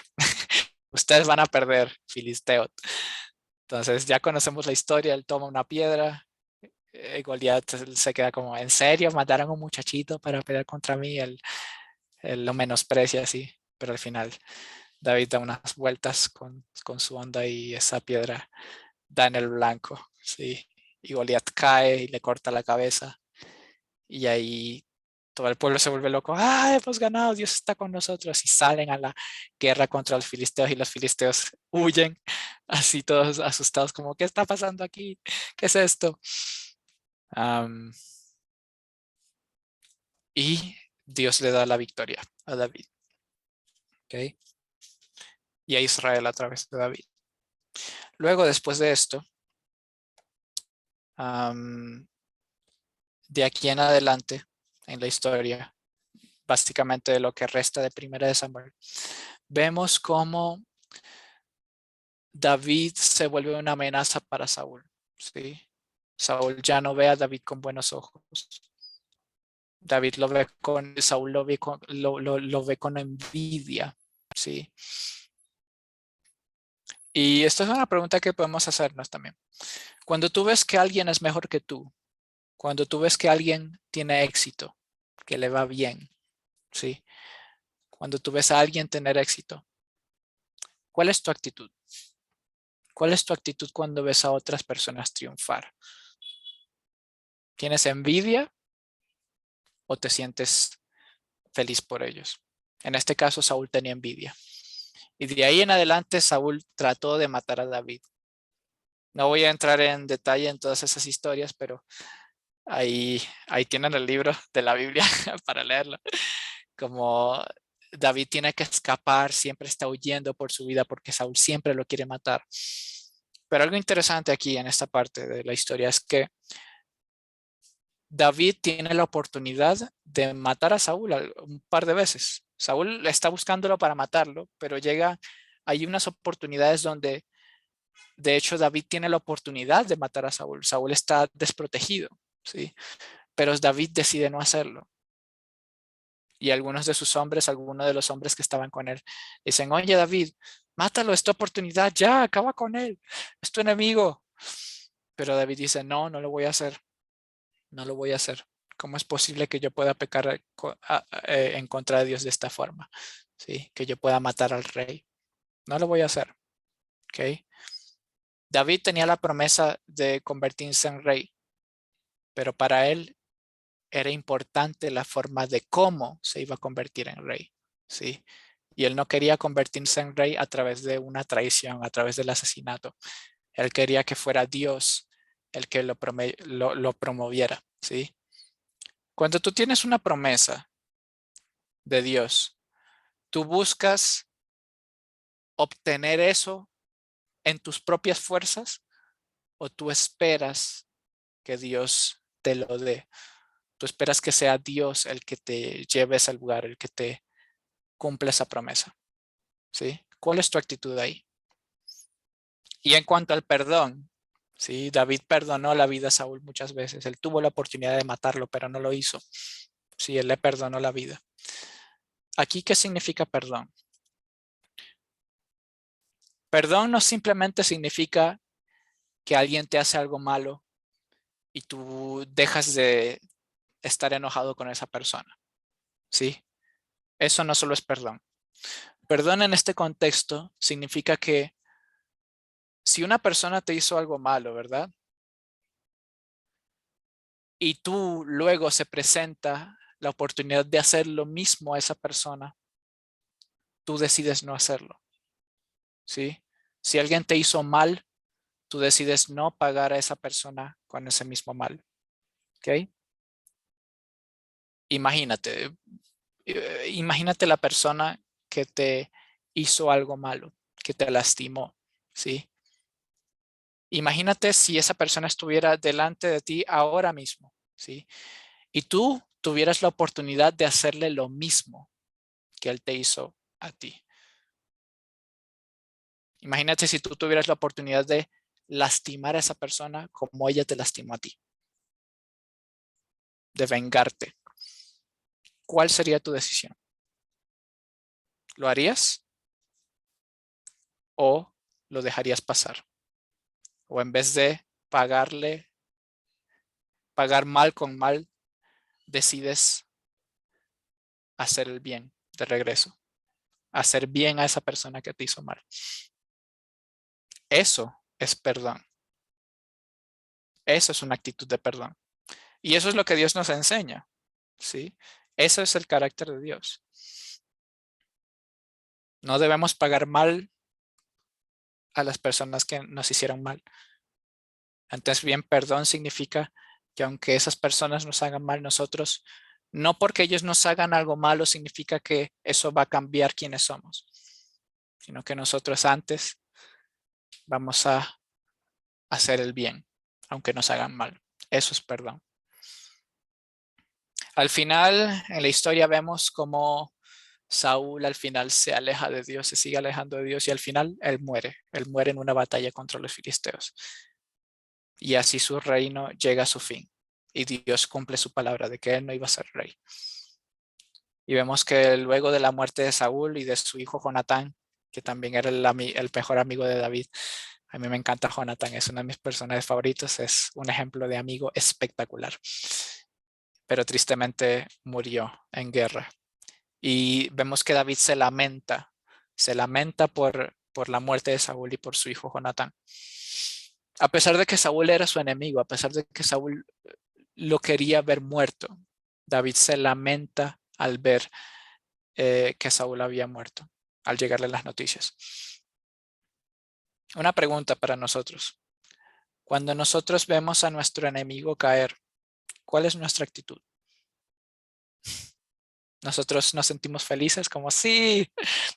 Ustedes van a perder, Filisteo. Entonces ya conocemos la historia, él toma una piedra, Goliat se queda como, ¿en serio? ¿Mataron a un muchachito para pelear contra mí? Él lo menosprecia así, pero al final David da unas vueltas con su onda y esa piedra da en el blanco, sí. Y Goliat cae y le corta la cabeza y ahí todo el pueblo se vuelve loco. ¡Ah, hemos ganado! Dios está con nosotros y salen a la guerra contra los filisteos y los filisteos huyen así todos asustados como, ¿qué está pasando aquí? ¿Qué es esto? Um, y Dios le da la victoria a David. ¿Okay? Y a Israel a través de David. Luego, después de esto, de aquí en adelante en la historia, básicamente de lo que resta de Primera de Samuel, vemos cómo David se vuelve una amenaza para Saúl. ¿Sí? Saúl ya no ve a David con buenos ojos. David lo ve con, Saúl lo ve con envidia. ¿Sí? Y esta es una pregunta que podemos hacernos también. Cuando tú ves que alguien es mejor que tú, cuando tú ves que alguien tiene éxito, que le va bien, ¿sí? Cuando tú ves a alguien tener éxito, ¿cuál es tu actitud? ¿Cuál es tu actitud cuando ves a otras personas triunfar? ¿Tienes envidia o te sientes feliz por ellos? En este caso, Saúl tenía envidia. Y de ahí en adelante, Saúl trató de matar a David. No voy a entrar en detalle en todas esas historias, pero ahí tienen el libro de la Biblia para leerlo. Como David tiene que escapar, siempre está huyendo por su vida porque Saúl siempre lo quiere matar. Pero algo interesante aquí en esta parte de la historia es que David tiene la oportunidad de matar a Saúl un par de veces. Saúl está buscándolo para matarlo, pero hay unas oportunidades donde, de hecho, David tiene la oportunidad de matar a Saúl. Saúl está desprotegido, ¿sí? Pero David decide no hacerlo. Y algunos de sus hombres, algunos de los hombres que estaban con él, dicen, oye David, mátalo, es tu oportunidad, ya, acaba con él, es tu enemigo. Pero David dice, no, no lo voy a hacer, no lo voy a hacer. ¿Cómo es posible que yo pueda pecar en contra de Dios de esta forma? ¿Sí? Que yo pueda matar al rey. No lo voy a hacer. ¿Okay? David tenía la promesa de convertirse en rey, pero para él era importante la forma de cómo se iba a convertir en rey. ¿Sí? Y él no quería convertirse en rey a través de una traición, a través del asesinato. Él quería que fuera Dios el que lo promoviera. ¿Sí? Cuando tú tienes una promesa de Dios, tú buscas obtener eso en tus propias fuerzas o tú esperas que Dios te lo dé. Tú esperas que sea Dios el que te lleve a ese lugar, el que te cumpla esa promesa. ¿Sí? ¿Cuál es tu actitud ahí? Y en cuanto al perdón, ¿sí? David perdonó la vida a Saúl muchas veces. Él tuvo la oportunidad de matarlo, pero no lo hizo. Sí, él le perdonó la vida. Aquí, ¿qué significa perdón? Perdón no simplemente significa que alguien te hace algo malo y tú dejas de estar enojado con esa persona. ¿Sí? Eso no solo es perdón. Perdón en este contexto significa que si una persona te hizo algo malo, ¿verdad? Y tú luego se presenta la oportunidad de hacer lo mismo a esa persona, tú decides no hacerlo, ¿sí? Si alguien te hizo mal, tú decides no pagar a esa persona con ese mismo mal, ¿ok? Imagínate, imagínate la persona que te hizo algo malo, que te lastimó, ¿sí? Imagínate si esa persona estuviera delante de ti ahora mismo, ¿sí? Y tú tuvieras la oportunidad de hacerle lo mismo que él te hizo a ti. Imagínate si tú tuvieras la oportunidad de lastimar a esa persona como ella te lastimó a ti, de vengarte. ¿Cuál sería tu decisión? ¿Lo harías o lo dejarías pasar? O en vez de pagar mal con mal, decides hacer el bien de regreso, hacer bien a esa persona que te hizo mal. Eso es perdón. Eso es una actitud de perdón. Y eso es lo que Dios nos enseña, ¿sí? Eso es el carácter de Dios. No debemos pagar mal a las personas que nos hicieron mal. Entonces, bien, perdón significa que aunque esas personas nos hagan mal, nosotros, no porque ellos nos hagan algo malo, significa que eso va a cambiar quiénes somos, sino que nosotros antes vamos a hacer el bien, aunque nos hagan mal. Eso es perdón. Al final, en la historia vemos cómo Saúl al final se aleja de Dios, se sigue alejando de Dios y al final él muere. Él muere en una batalla contra los filisteos. Y así su reino llega a su fin. Y Dios cumple su palabra de que él no iba a ser rey. Y vemos que luego de la muerte de Saúl y de su hijo Jonatán, que también era el mejor amigo de David, a mí me encanta Jonatán, es uno de mis personajes favoritos, es un ejemplo de amigo espectacular. Pero tristemente murió en guerra. Y vemos que David se lamenta por por la muerte de Saúl y por su hijo Jonatán. A pesar de que Saúl era su enemigo, a pesar de que Saúl lo quería ver muerto, David se lamenta al ver que Saúl había muerto, al llegarle las noticias. Una pregunta para nosotros. Cuando nosotros vemos a nuestro enemigo caer, ¿cuál es nuestra actitud? Nosotros nos sentimos felices como, sí,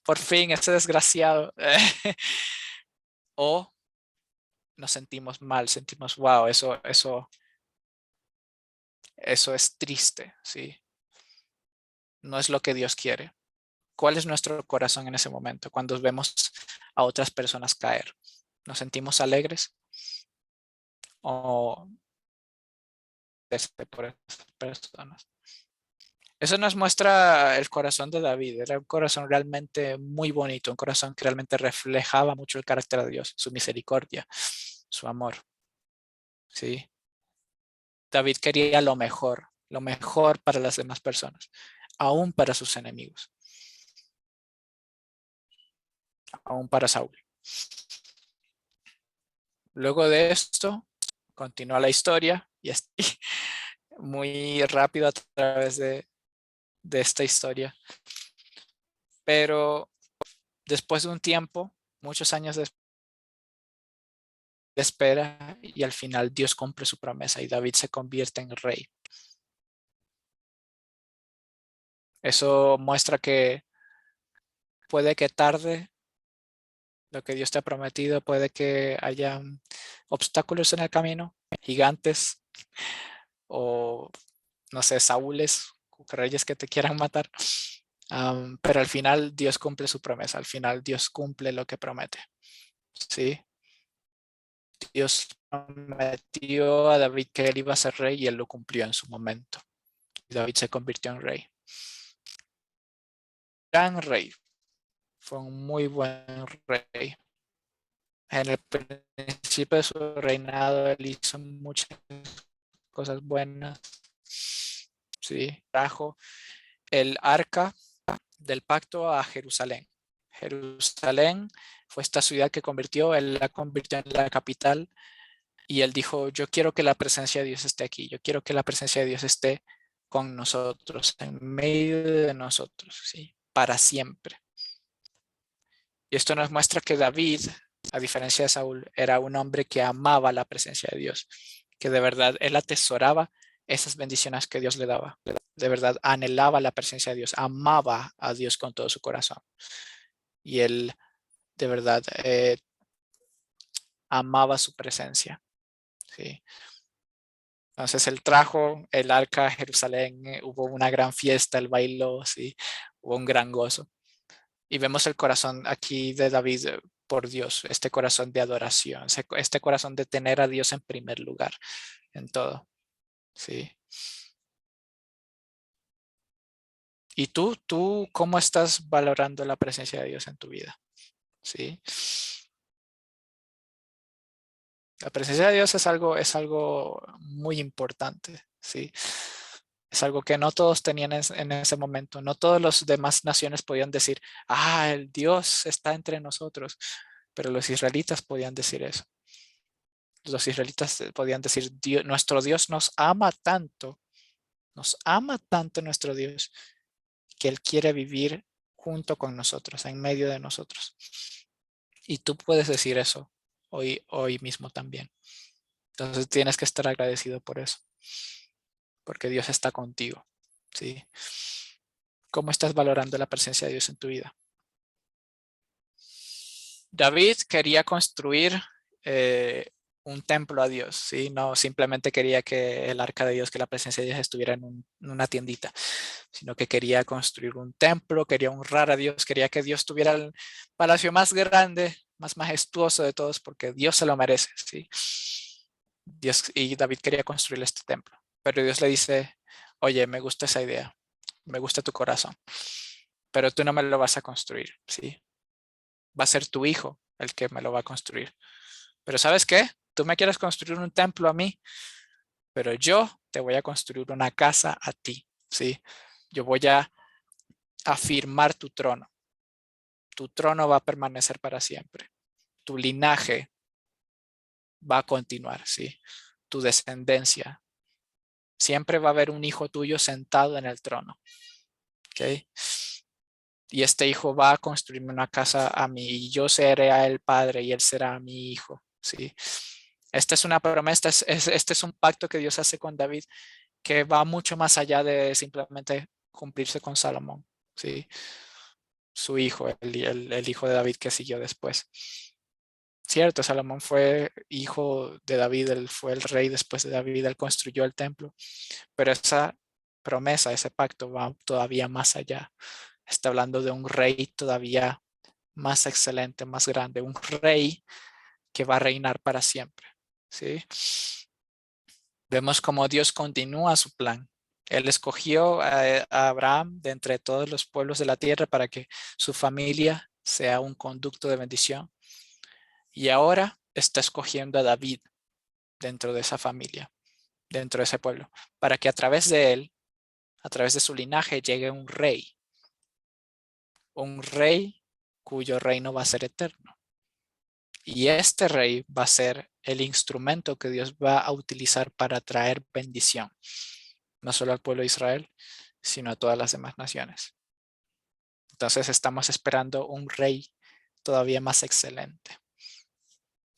por fin, ese desgraciado. O nos sentimos mal, sentimos, wow, eso es triste, ¿sí? No es lo que Dios quiere. ¿Cuál es nuestro corazón en ese momento cuando vemos a otras personas caer? ¿Nos sentimos alegres o por esas personas? Eso nos muestra el corazón de David. Era un corazón realmente muy bonito, un corazón que realmente reflejaba mucho el carácter de Dios, su misericordia, su amor. ¿Sí? David quería lo mejor para las demás personas, aún para sus enemigos, aún para Saúl. Luego de esto, continúa la historia y es muy rápido a través de esta historia. Pero después de un tiempo, muchos años de espera, y al final Dios cumple su promesa y David se convierte en rey. Eso muestra que puede que tarde lo que Dios te ha prometido, puede que haya obstáculos en el camino, gigantes o no sé, Saúles, reyes que te quieran matar. Pero al final Dios cumple su promesa, al final Dios cumple lo que promete. ¿Sí? Dios prometió a David que él iba a ser rey y él lo cumplió en su momento. David se convirtió en rey. Gran rey. Fue un muy buen rey. En el principio de su reinado él hizo muchas cosas buenas. Sí, trajo el arca del pacto a Jerusalén. Jerusalén fue esta ciudad que él la convirtió en la capital y él dijo, yo quiero que la presencia de Dios esté aquí, yo quiero que la presencia de Dios esté con nosotros, en medio de nosotros, ¿sí? Para siempre. Y esto nos muestra que David, a diferencia de Saúl, era un hombre que amaba la presencia de Dios, que de verdad él atesoraba esas bendiciones que Dios le daba. De verdad anhelaba la presencia de Dios, amaba a Dios con todo su corazón. Y él de verdad amaba su presencia. ¿Sí? Entonces él trajo el arca a Jerusalén, hubo una gran fiesta, él bailó, ¿sí? Hubo un gran gozo. Y vemos el corazón aquí de David por Dios, este corazón de adoración, este corazón de tener a Dios en primer lugar en todo. ¿Sí? ¿Y tú cómo estás valorando la presencia de Dios en tu vida? ¿Sí? La presencia de Dios es algo muy importante, ¿sí? Es algo que no todos tenían en ese momento. No todas las demás naciones podían decir, el Dios está entre nosotros. Pero los israelitas podían decir eso. Los israelitas podían decir, nuestro Dios nos ama tanto nuestro Dios, que Él quiere vivir junto con nosotros, en medio de nosotros. Y tú puedes decir eso hoy mismo también. Entonces tienes que estar agradecido por eso, porque Dios está contigo, ¿sí? ¿Cómo estás valorando la presencia de Dios en tu vida? David quería construir un templo a Dios, ¿sí? No simplemente quería que el arca de Dios, que la presencia de Dios estuviera en una tiendita, sino que quería construir un templo, quería honrar a Dios, quería que Dios tuviera el palacio más grande, más majestuoso de todos, porque Dios se lo merece, ¿sí? Y David quería construir este templo, pero Dios le dice, oye, me gusta esa idea, me gusta tu corazón, pero tú no me lo vas a construir, ¿sí? Va a ser tu hijo el que me lo va a construir. Pero ¿sabes qué? Tú me quieres construir un templo a mí, pero yo te voy a construir una casa a ti, ¿sí? Yo voy a afirmar tu trono. Tu trono va a permanecer para siempre. Tu linaje va a continuar, ¿sí? Tu descendencia. Siempre va a haber un hijo tuyo sentado en el trono, ¿ok? Y este hijo va a construirme una casa a mí y yo seré a él padre y él será mi hijo, ¿sí? Esta es una promesa, este es un pacto que Dios hace con David que va mucho más allá de simplemente cumplirse con Salomón, ¿sí? Su hijo, el hijo de David que siguió después. Cierto, Salomón fue hijo de David, él fue el rey después de David, él construyó el templo, pero esa promesa, ese pacto va todavía más allá. Está hablando de un rey todavía más excelente, más grande, un rey que va a reinar para siempre, ¿sí? Vemos cómo Dios continúa su plan. Él escogió a Abraham de entre todos los pueblos de la tierra para que su familia sea un conducto de bendición. Y ahora está escogiendo a David dentro de esa familia, dentro de ese pueblo, para que a través de él, a través de su linaje, llegue un rey cuyo reino va a ser eterno. Y este rey va a ser el instrumento que Dios va a utilizar para traer bendición, no solo al pueblo de Israel, sino a todas las demás naciones. Entonces estamos esperando un rey todavía más excelente.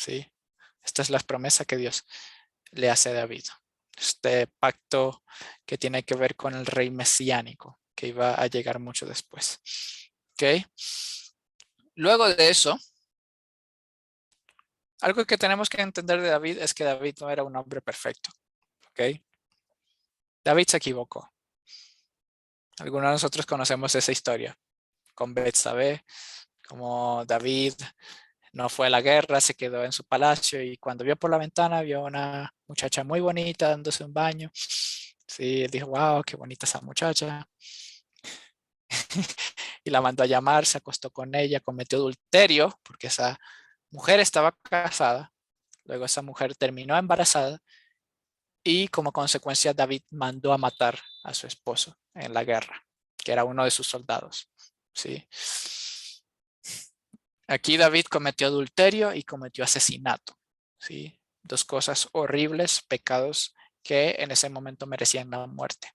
¿Sí? Esta es la promesa que Dios le hace a David. Este pacto que tiene que ver con el rey mesiánico, que iba a llegar mucho después. ¿Ok? Luego de eso, algo que tenemos que entender de David es que David no era un hombre perfecto. ¿Ok? David se equivocó. Algunos de nosotros conocemos esa historia con Betsabé, como David no fue a la guerra, se quedó en su palacio y cuando vio por la ventana vio una muchacha muy bonita dándose un baño. Sí, él dijo, wow, qué bonita esa muchacha. Y la mandó a llamar, se acostó con ella, cometió adulterio porque esa mujer estaba casada. Luego esa mujer terminó embarazada y como consecuencia David mandó a matar a su esposo en la guerra, que era uno de sus soldados. ¿Sí? Aquí David cometió adulterio y cometió asesinato. ¿Sí? Dos cosas horribles, pecados que en ese momento merecían la muerte.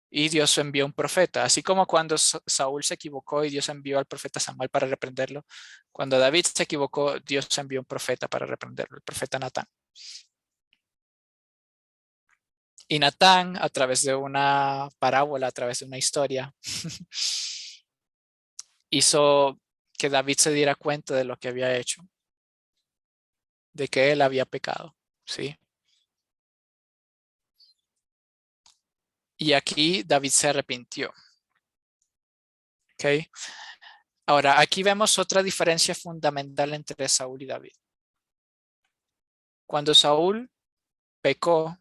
Y Dios envió un profeta, así como cuando Saúl se equivocó y Dios envió al profeta Samuel para reprenderlo. Cuando David se equivocó, Dios envió un profeta para reprenderlo, el profeta Natán. Y Natán, a través de una parábola, a través de una historia, hizo que David se diera cuenta de lo que había hecho, de que él había pecado, ¿sí? Y aquí David se arrepintió, ¿ok? Ahora, aquí vemos otra diferencia fundamental entre Saúl y David. Cuando Saúl pecó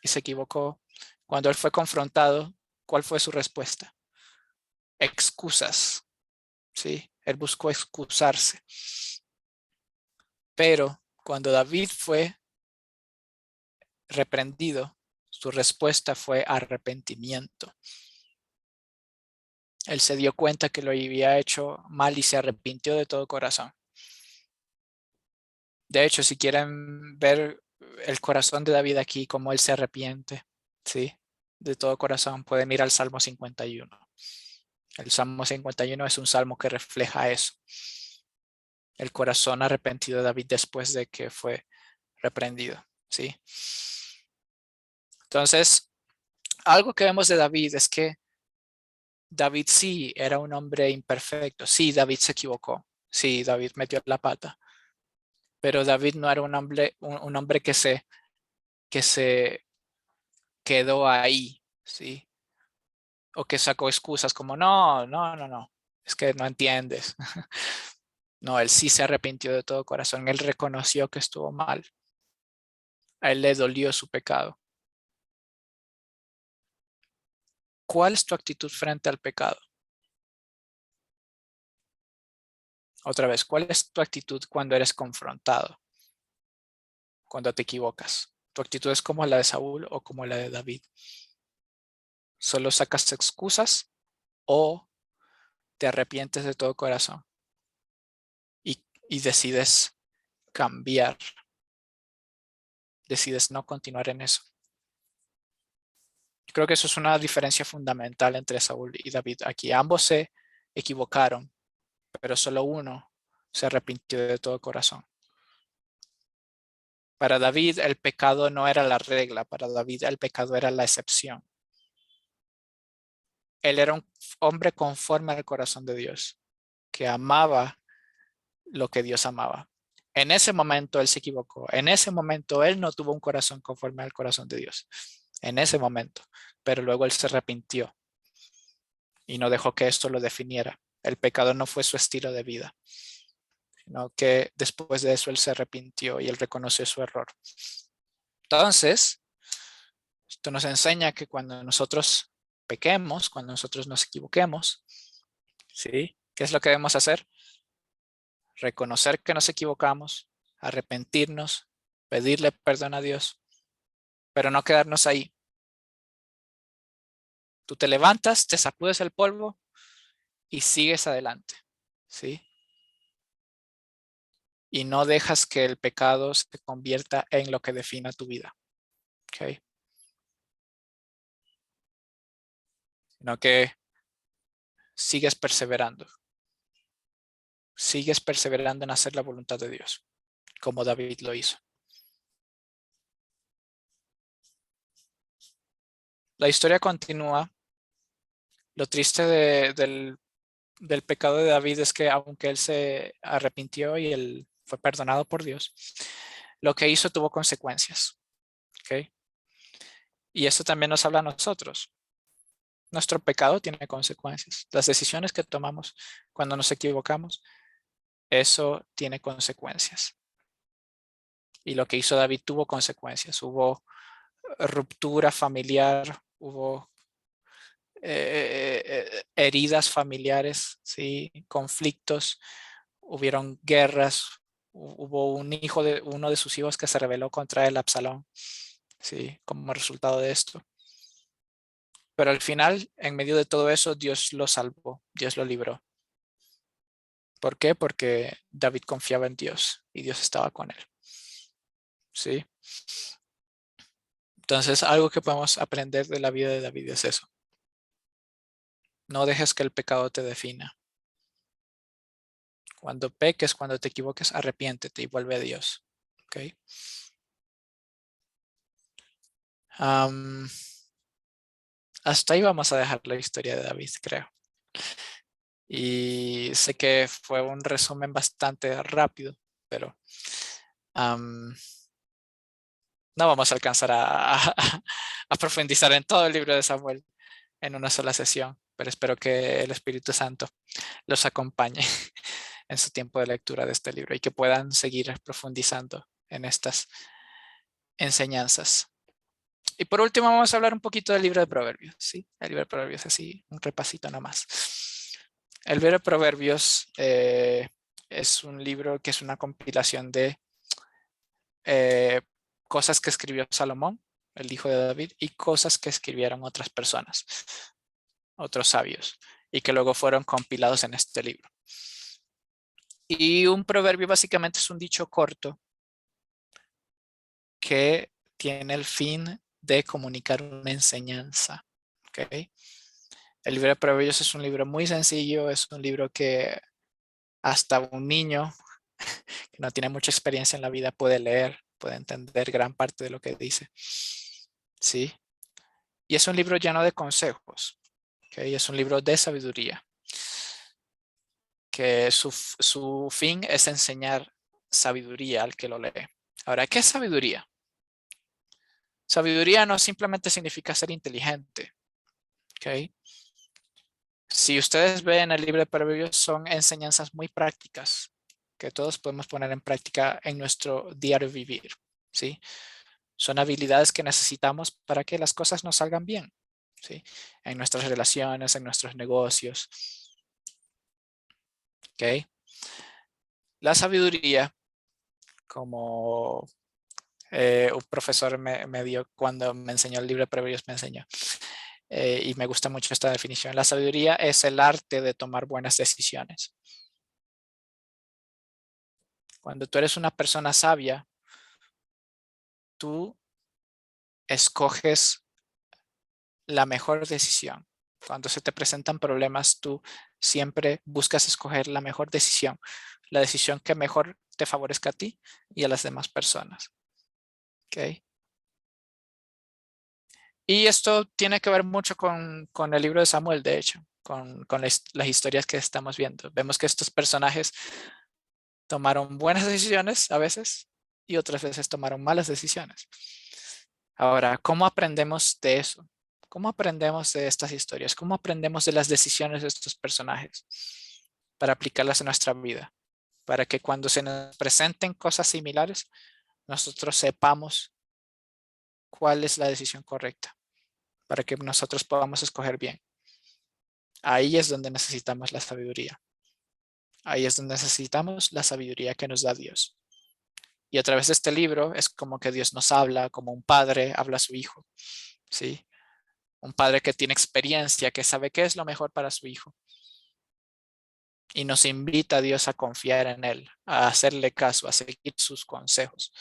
y se equivocó, cuando él fue confrontado, ¿cuál fue su respuesta? Excusas, ¿sí? Él buscó excusarse. Pero cuando David fue reprendido, su respuesta fue arrepentimiento. Él se dio cuenta que lo había hecho mal y se arrepintió de todo corazón. De hecho, si quieren ver el corazón de David aquí, cómo él se arrepiente, ¿sí? De todo corazón, pueden ir al Salmo 51. El Salmo 51 es un salmo que refleja eso. El corazón arrepentido de David después de que fue reprendido, ¿sí? Entonces, algo que vemos de David es que David sí era un hombre imperfecto. Sí, David se equivocó. Sí, David metió la pata. Pero David no era un hombre que se quedó ahí, ¿sí? O que sacó excusas como, no, no, no, no, es que no entiendes. No, él sí se arrepintió de todo corazón. Él reconoció que estuvo mal. A él le dolió su pecado. ¿Cuál es tu actitud frente al pecado? Otra vez, ¿cuál es tu actitud cuando eres confrontado? Cuando te equivocas. ¿Tu actitud es como la de Saúl o como la de David? ¿Solo sacas excusas o te arrepientes de todo corazón y decides cambiar, decides no continuar en eso. Yo creo que eso es una diferencia fundamental entre Saúl y David. Aquí ambos se equivocaron, pero solo uno se arrepintió de todo corazón. Para David el pecado no era la regla, para David el pecado era la excepción. Él era un hombre conforme al corazón de Dios, que amaba lo que Dios amaba. En ese momento él se equivocó. En ese momento él no tuvo un corazón conforme al corazón de Dios. En ese momento. Pero luego él se arrepintió y no dejó que esto lo definiera. El pecado no fue su estilo de vida, sino que después de eso él se arrepintió y él reconoció su error. Entonces, esto nos enseña que cuando nosotros pequemos, cuando nosotros nos equivoquemos, ¿sí? ¿Qué es lo que debemos hacer? Reconocer que nos equivocamos, arrepentirnos, pedirle perdón a Dios, pero no quedarnos ahí. Tú te levantas, te sacudes el polvo y sigues adelante, ¿sí? Y no dejas que el pecado se convierta en lo que defina tu vida, ¿ok? Sino que sigues perseverando. Sigues perseverando en hacer la voluntad de Dios, como David lo hizo. La historia continúa. Lo triste del pecado de David es que aunque él se arrepintió y él fue perdonado por Dios, lo que hizo tuvo consecuencias, ¿ok? Y eso también nos habla a nosotros. Nuestro pecado tiene consecuencias. Las decisiones que tomamos cuando nos equivocamos, eso tiene consecuencias. Y lo que hizo David tuvo consecuencias. Hubo ruptura familiar, hubo heridas familiares, ¿sí? Conflictos, hubieron guerras, hubo un hijo de uno de sus hijos que se rebeló contra él, Absalón, ¿sí? Como resultado de esto. Pero al final, en medio de todo eso, Dios lo salvó, Dios lo libró. ¿Por qué? Porque David confiaba en Dios y Dios estaba con él. ¿Sí? Entonces, algo que podemos aprender de la vida de David es eso. No dejes que el pecado te defina. Cuando peques, cuando te equivoques, arrepiéntete y vuelve a Dios. ¿Ok? Hasta ahí vamos a dejar la historia de David, creo. Y sé que fue un resumen bastante rápido, pero no vamos a alcanzar a profundizar en todo el libro de Samuel en una sola sesión, pero espero que el Espíritu Santo los acompañe en su tiempo de lectura de este libro y que puedan seguir profundizando en estas enseñanzas. Y por último vamos a hablar un poquito del libro de Proverbios, ¿sí? El libro de Proverbios, así un repasito nomás. El libro de Proverbios es un libro que es una compilación de cosas que escribió Salomón, el hijo de David, y cosas que escribieron otras personas, otros sabios, y que luego fueron compilados en este libro. Y un proverbio básicamente es un dicho corto que tiene el fin de comunicar una enseñanza. ¿Okay? El libro de Proverbios es un libro muy sencillo, es un libro que hasta un niño que no tiene mucha experiencia en la vida puede leer, puede entender gran parte de lo que dice. ¿Sí? Y es un libro lleno de consejos. ¿Okay? Es un libro de sabiduría. Que su fin es enseñar sabiduría al que lo lee. Ahora, ¿qué es sabiduría? Sabiduría no simplemente significa ser inteligente. ¿Okay? Si ustedes ven el libro de Proverbios, son enseñanzas muy prácticas que todos podemos poner en práctica en nuestro diario vivir. ¿Sí? Son habilidades que necesitamos para que las cosas nos salgan bien. ¿Sí? En nuestras relaciones, en nuestros negocios. ¿Okay? La sabiduría, como un profesor me dio cuando me enseñó el libro de Proverbios, me enseñó. y me gusta mucho esta definición. La sabiduría es el arte de tomar buenas decisiones. Cuando tú eres una persona sabia, tú escoges la mejor decisión. Cuando se te presentan problemas, tú siempre buscas escoger la mejor decisión, la decisión que mejor te favorezca a ti y a las demás personas. ¿Okay? Y esto tiene que ver mucho con el libro de Samuel, de hecho, con las historias que estamos viendo. Vemos que estos personajes tomaron buenas decisiones a veces y otras veces tomaron malas decisiones. Ahora, ¿cómo aprendemos de eso? ¿Cómo aprendemos de estas historias? ¿Cómo aprendemos de las decisiones de estos personajes para aplicarlas en nuestra vida? Para que cuando se nos presenten cosas similares, nosotros sepamos cuál es la decisión correcta, para que nosotros podamos escoger bien. Ahí es donde necesitamos la sabiduría. Ahí es donde necesitamos la sabiduría que nos da Dios. Y a través de este libro es como que Dios nos habla, como un padre habla a su hijo, ¿sí? Un padre que tiene experiencia, que sabe qué es lo mejor para su hijo. Y nos invita a Dios a confiar en Él, a hacerle caso, a seguir sus consejos,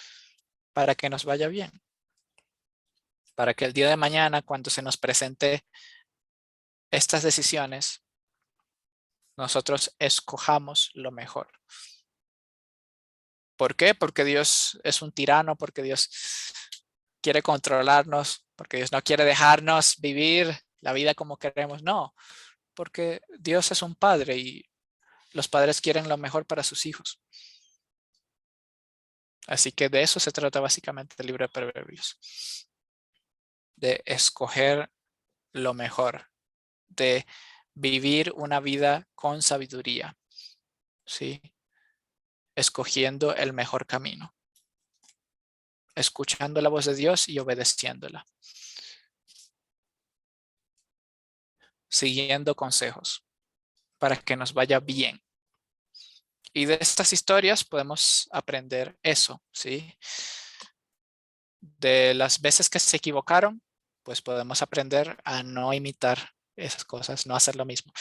para que nos vaya bien. Para que el día de mañana, cuando se nos presente estas decisiones, nosotros escojamos lo mejor. ¿Por qué? Porque Dios es un tirano, porque Dios quiere controlarnos, porque Dios no quiere dejarnos vivir la vida como queremos. No, porque Dios es un padre y los padres quieren lo mejor para sus hijos. Así que de eso se trata básicamente el libro de Proverbios. De escoger lo mejor, de vivir una vida con sabiduría, ¿sí? Escogiendo el mejor camino, escuchando la voz de Dios y obedeciéndola, siguiendo consejos para que nos vaya bien. Y de estas historias podemos aprender eso, ¿sí? De las veces que se equivocaron, pues podemos aprender a no imitar esas cosas, no hacer lo mismo.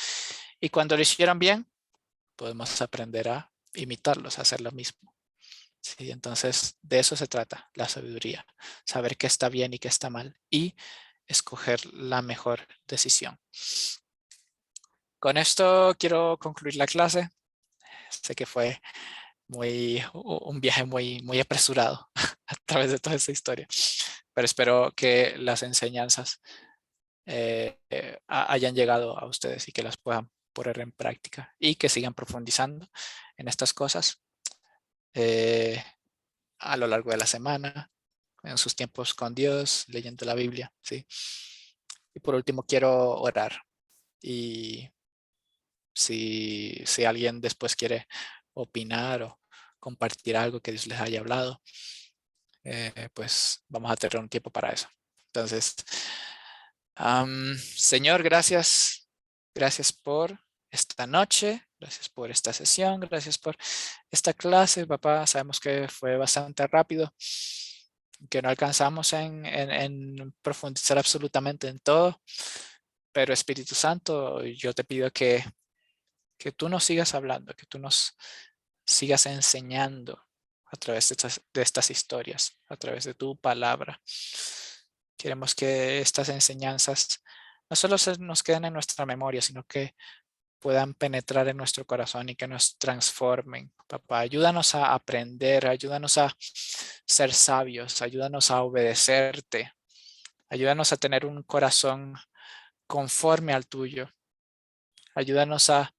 Y cuando lo hicieron bien, podemos aprender a imitarlos, a hacer lo mismo. Sí, entonces de eso se trata la sabiduría, saber qué está bien y qué está mal y escoger la mejor decisión. Con esto quiero concluir la clase. Sé que fue un viaje muy apresurado a través de toda esta historia, pero espero que las enseñanzas hayan llegado a ustedes y que las puedan poner en práctica y que sigan profundizando en estas cosas a lo largo de la semana, en sus tiempos con Dios, leyendo la Biblia, ¿sí? Y por último quiero orar y si alguien después quiere opinar o compartir algo que Dios les haya hablado, pues vamos a tener un tiempo para eso. Entonces, Señor, gracias. Gracias por esta noche. Gracias por esta sesión. Gracias por esta clase, papá. Sabemos que fue bastante rápido, que no alcanzamos en profundizar absolutamente en todo. Pero Espíritu Santo, yo te pido que tú nos sigas hablando, que tú nos sigas enseñando a través de estas historias, a través de tu palabra. Queremos que estas enseñanzas no solo nos queden en nuestra memoria, sino que puedan penetrar en nuestro corazón y que nos transformen. Papá, ayúdanos a aprender, ayúdanos a ser sabios, ayúdanos a obedecerte, ayúdanos a tener un corazón conforme al tuyo. Ayúdanos a,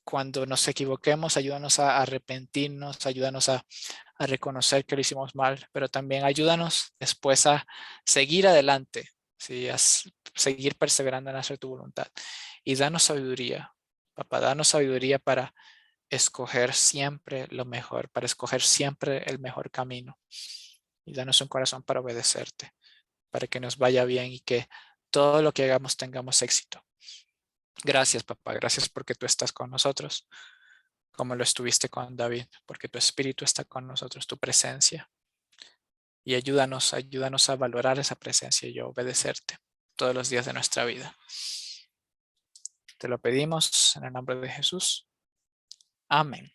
cuando nos equivoquemos, ayúdanos a arrepentirnos, ayúdanos a reconocer que lo hicimos mal, pero también ayúdanos después a seguir adelante, ¿sí? A seguir perseverando en hacer tu voluntad. Y danos sabiduría, papá, danos sabiduría para escoger siempre lo mejor, para escoger siempre el mejor camino. Y danos un corazón para obedecerte, para que nos vaya bien y que todo lo que hagamos tengamos éxito. Gracias, papá. Gracias porque tú estás con nosotros, como lo estuviste con David, porque tu espíritu está con nosotros, tu presencia. Y ayúdanos a valorar esa presencia y a obedecerte. todos los días de nuestra vida. Te lo pedimos en el nombre de Jesús. Amén.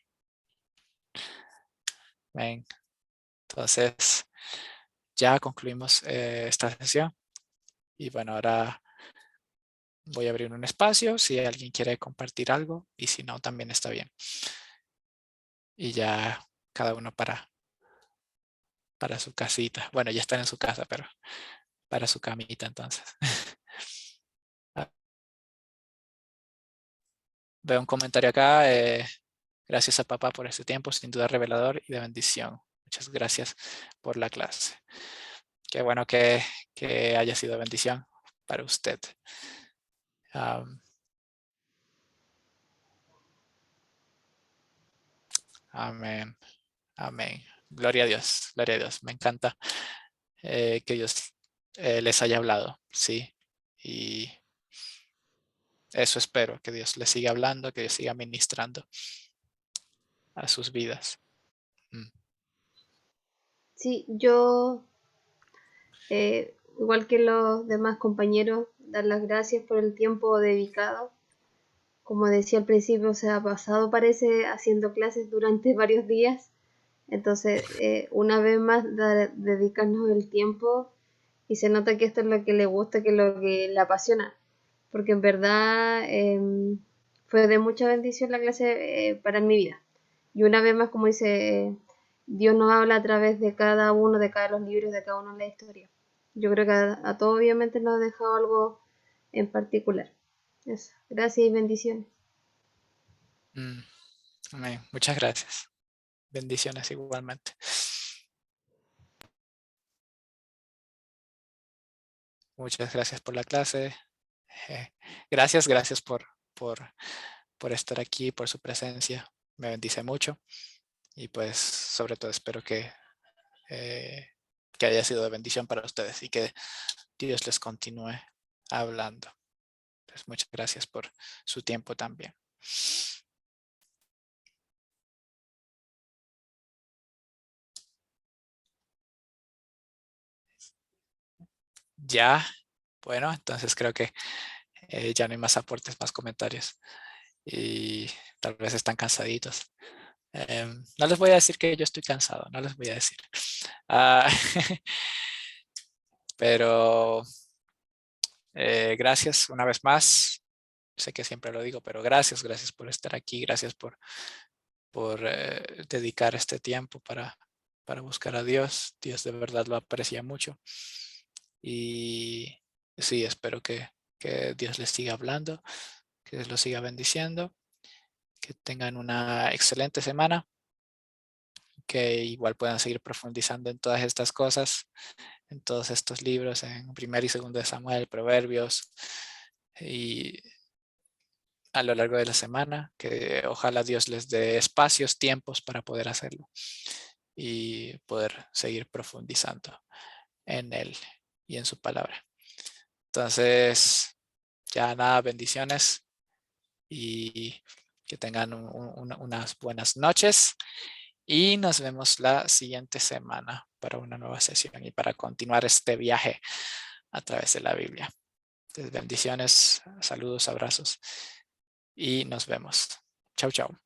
Amén. Entonces, ya concluimos esta sesión. Y bueno, ahora voy a abrir un espacio si alguien quiere compartir algo y si no, también está bien. Y ya cada uno para su casita. Bueno, ya están en su casa, pero para su camita entonces. Veo un comentario acá. Gracias a papá por este tiempo, sin duda revelador y de bendición. Muchas gracias por la clase. Qué bueno que haya sido bendición para usted. Amén. Amén. Gloria a Dios. Gloria a Dios. Me encanta que Dios les haya hablado. Sí. Y eso espero, que Dios les siga hablando, que Dios siga ministrando a sus vidas. Sí, yo, igual que los demás compañeros, dar las gracias por el tiempo dedicado. Como decía al principio, se ha pasado, parece, haciendo clases durante varios días. Entonces, una vez más, dedicarnos el tiempo y se nota que esto es lo que le gusta, que es lo que le apasiona. Porque en verdad fue de mucha bendición la clase para mi vida. Y una vez más, como dice, Dios nos habla a través de cada uno, de cada los libros, de cada uno de la historia. Yo creo que a todos obviamente nos ha dejado algo en particular. Eso. Gracias y bendiciones. Amén. Muchas gracias. Bendiciones igualmente. Muchas gracias por la clase. Gracias por estar aquí, por su presencia. Me bendice mucho. Y pues sobre todo espero eh, que haya sido de bendición para ustedes y que Dios les continúe hablando. Pues muchas gracias por su tiempo también. Ya, bueno, entonces creo que ya no hay más aportes, más comentarios. Y tal vez están cansaditos. No les voy a decir que yo estoy cansado, no les voy a decir. Ah, pero gracias una vez más. Sé que siempre lo digo, pero gracias por estar aquí, gracias por dedicar este tiempo para buscar a Dios. Dios de verdad lo aprecia mucho. Y sí, espero que Dios les siga hablando, que Dios los siga bendiciendo, que tengan una excelente semana, que igual puedan seguir profundizando en todas estas cosas, en todos estos libros, en 1 y 2 de Samuel, Proverbios, y a lo largo de la semana, que ojalá Dios les dé espacios, tiempos para poder hacerlo y poder seguir profundizando en Él y en su palabra. Entonces, ya nada, bendiciones y que tengan unas buenas noches y nos vemos la siguiente semana para una nueva sesión y para continuar este viaje a través de la Biblia. Entonces, bendiciones, saludos, abrazos y nos vemos. Chau, chau.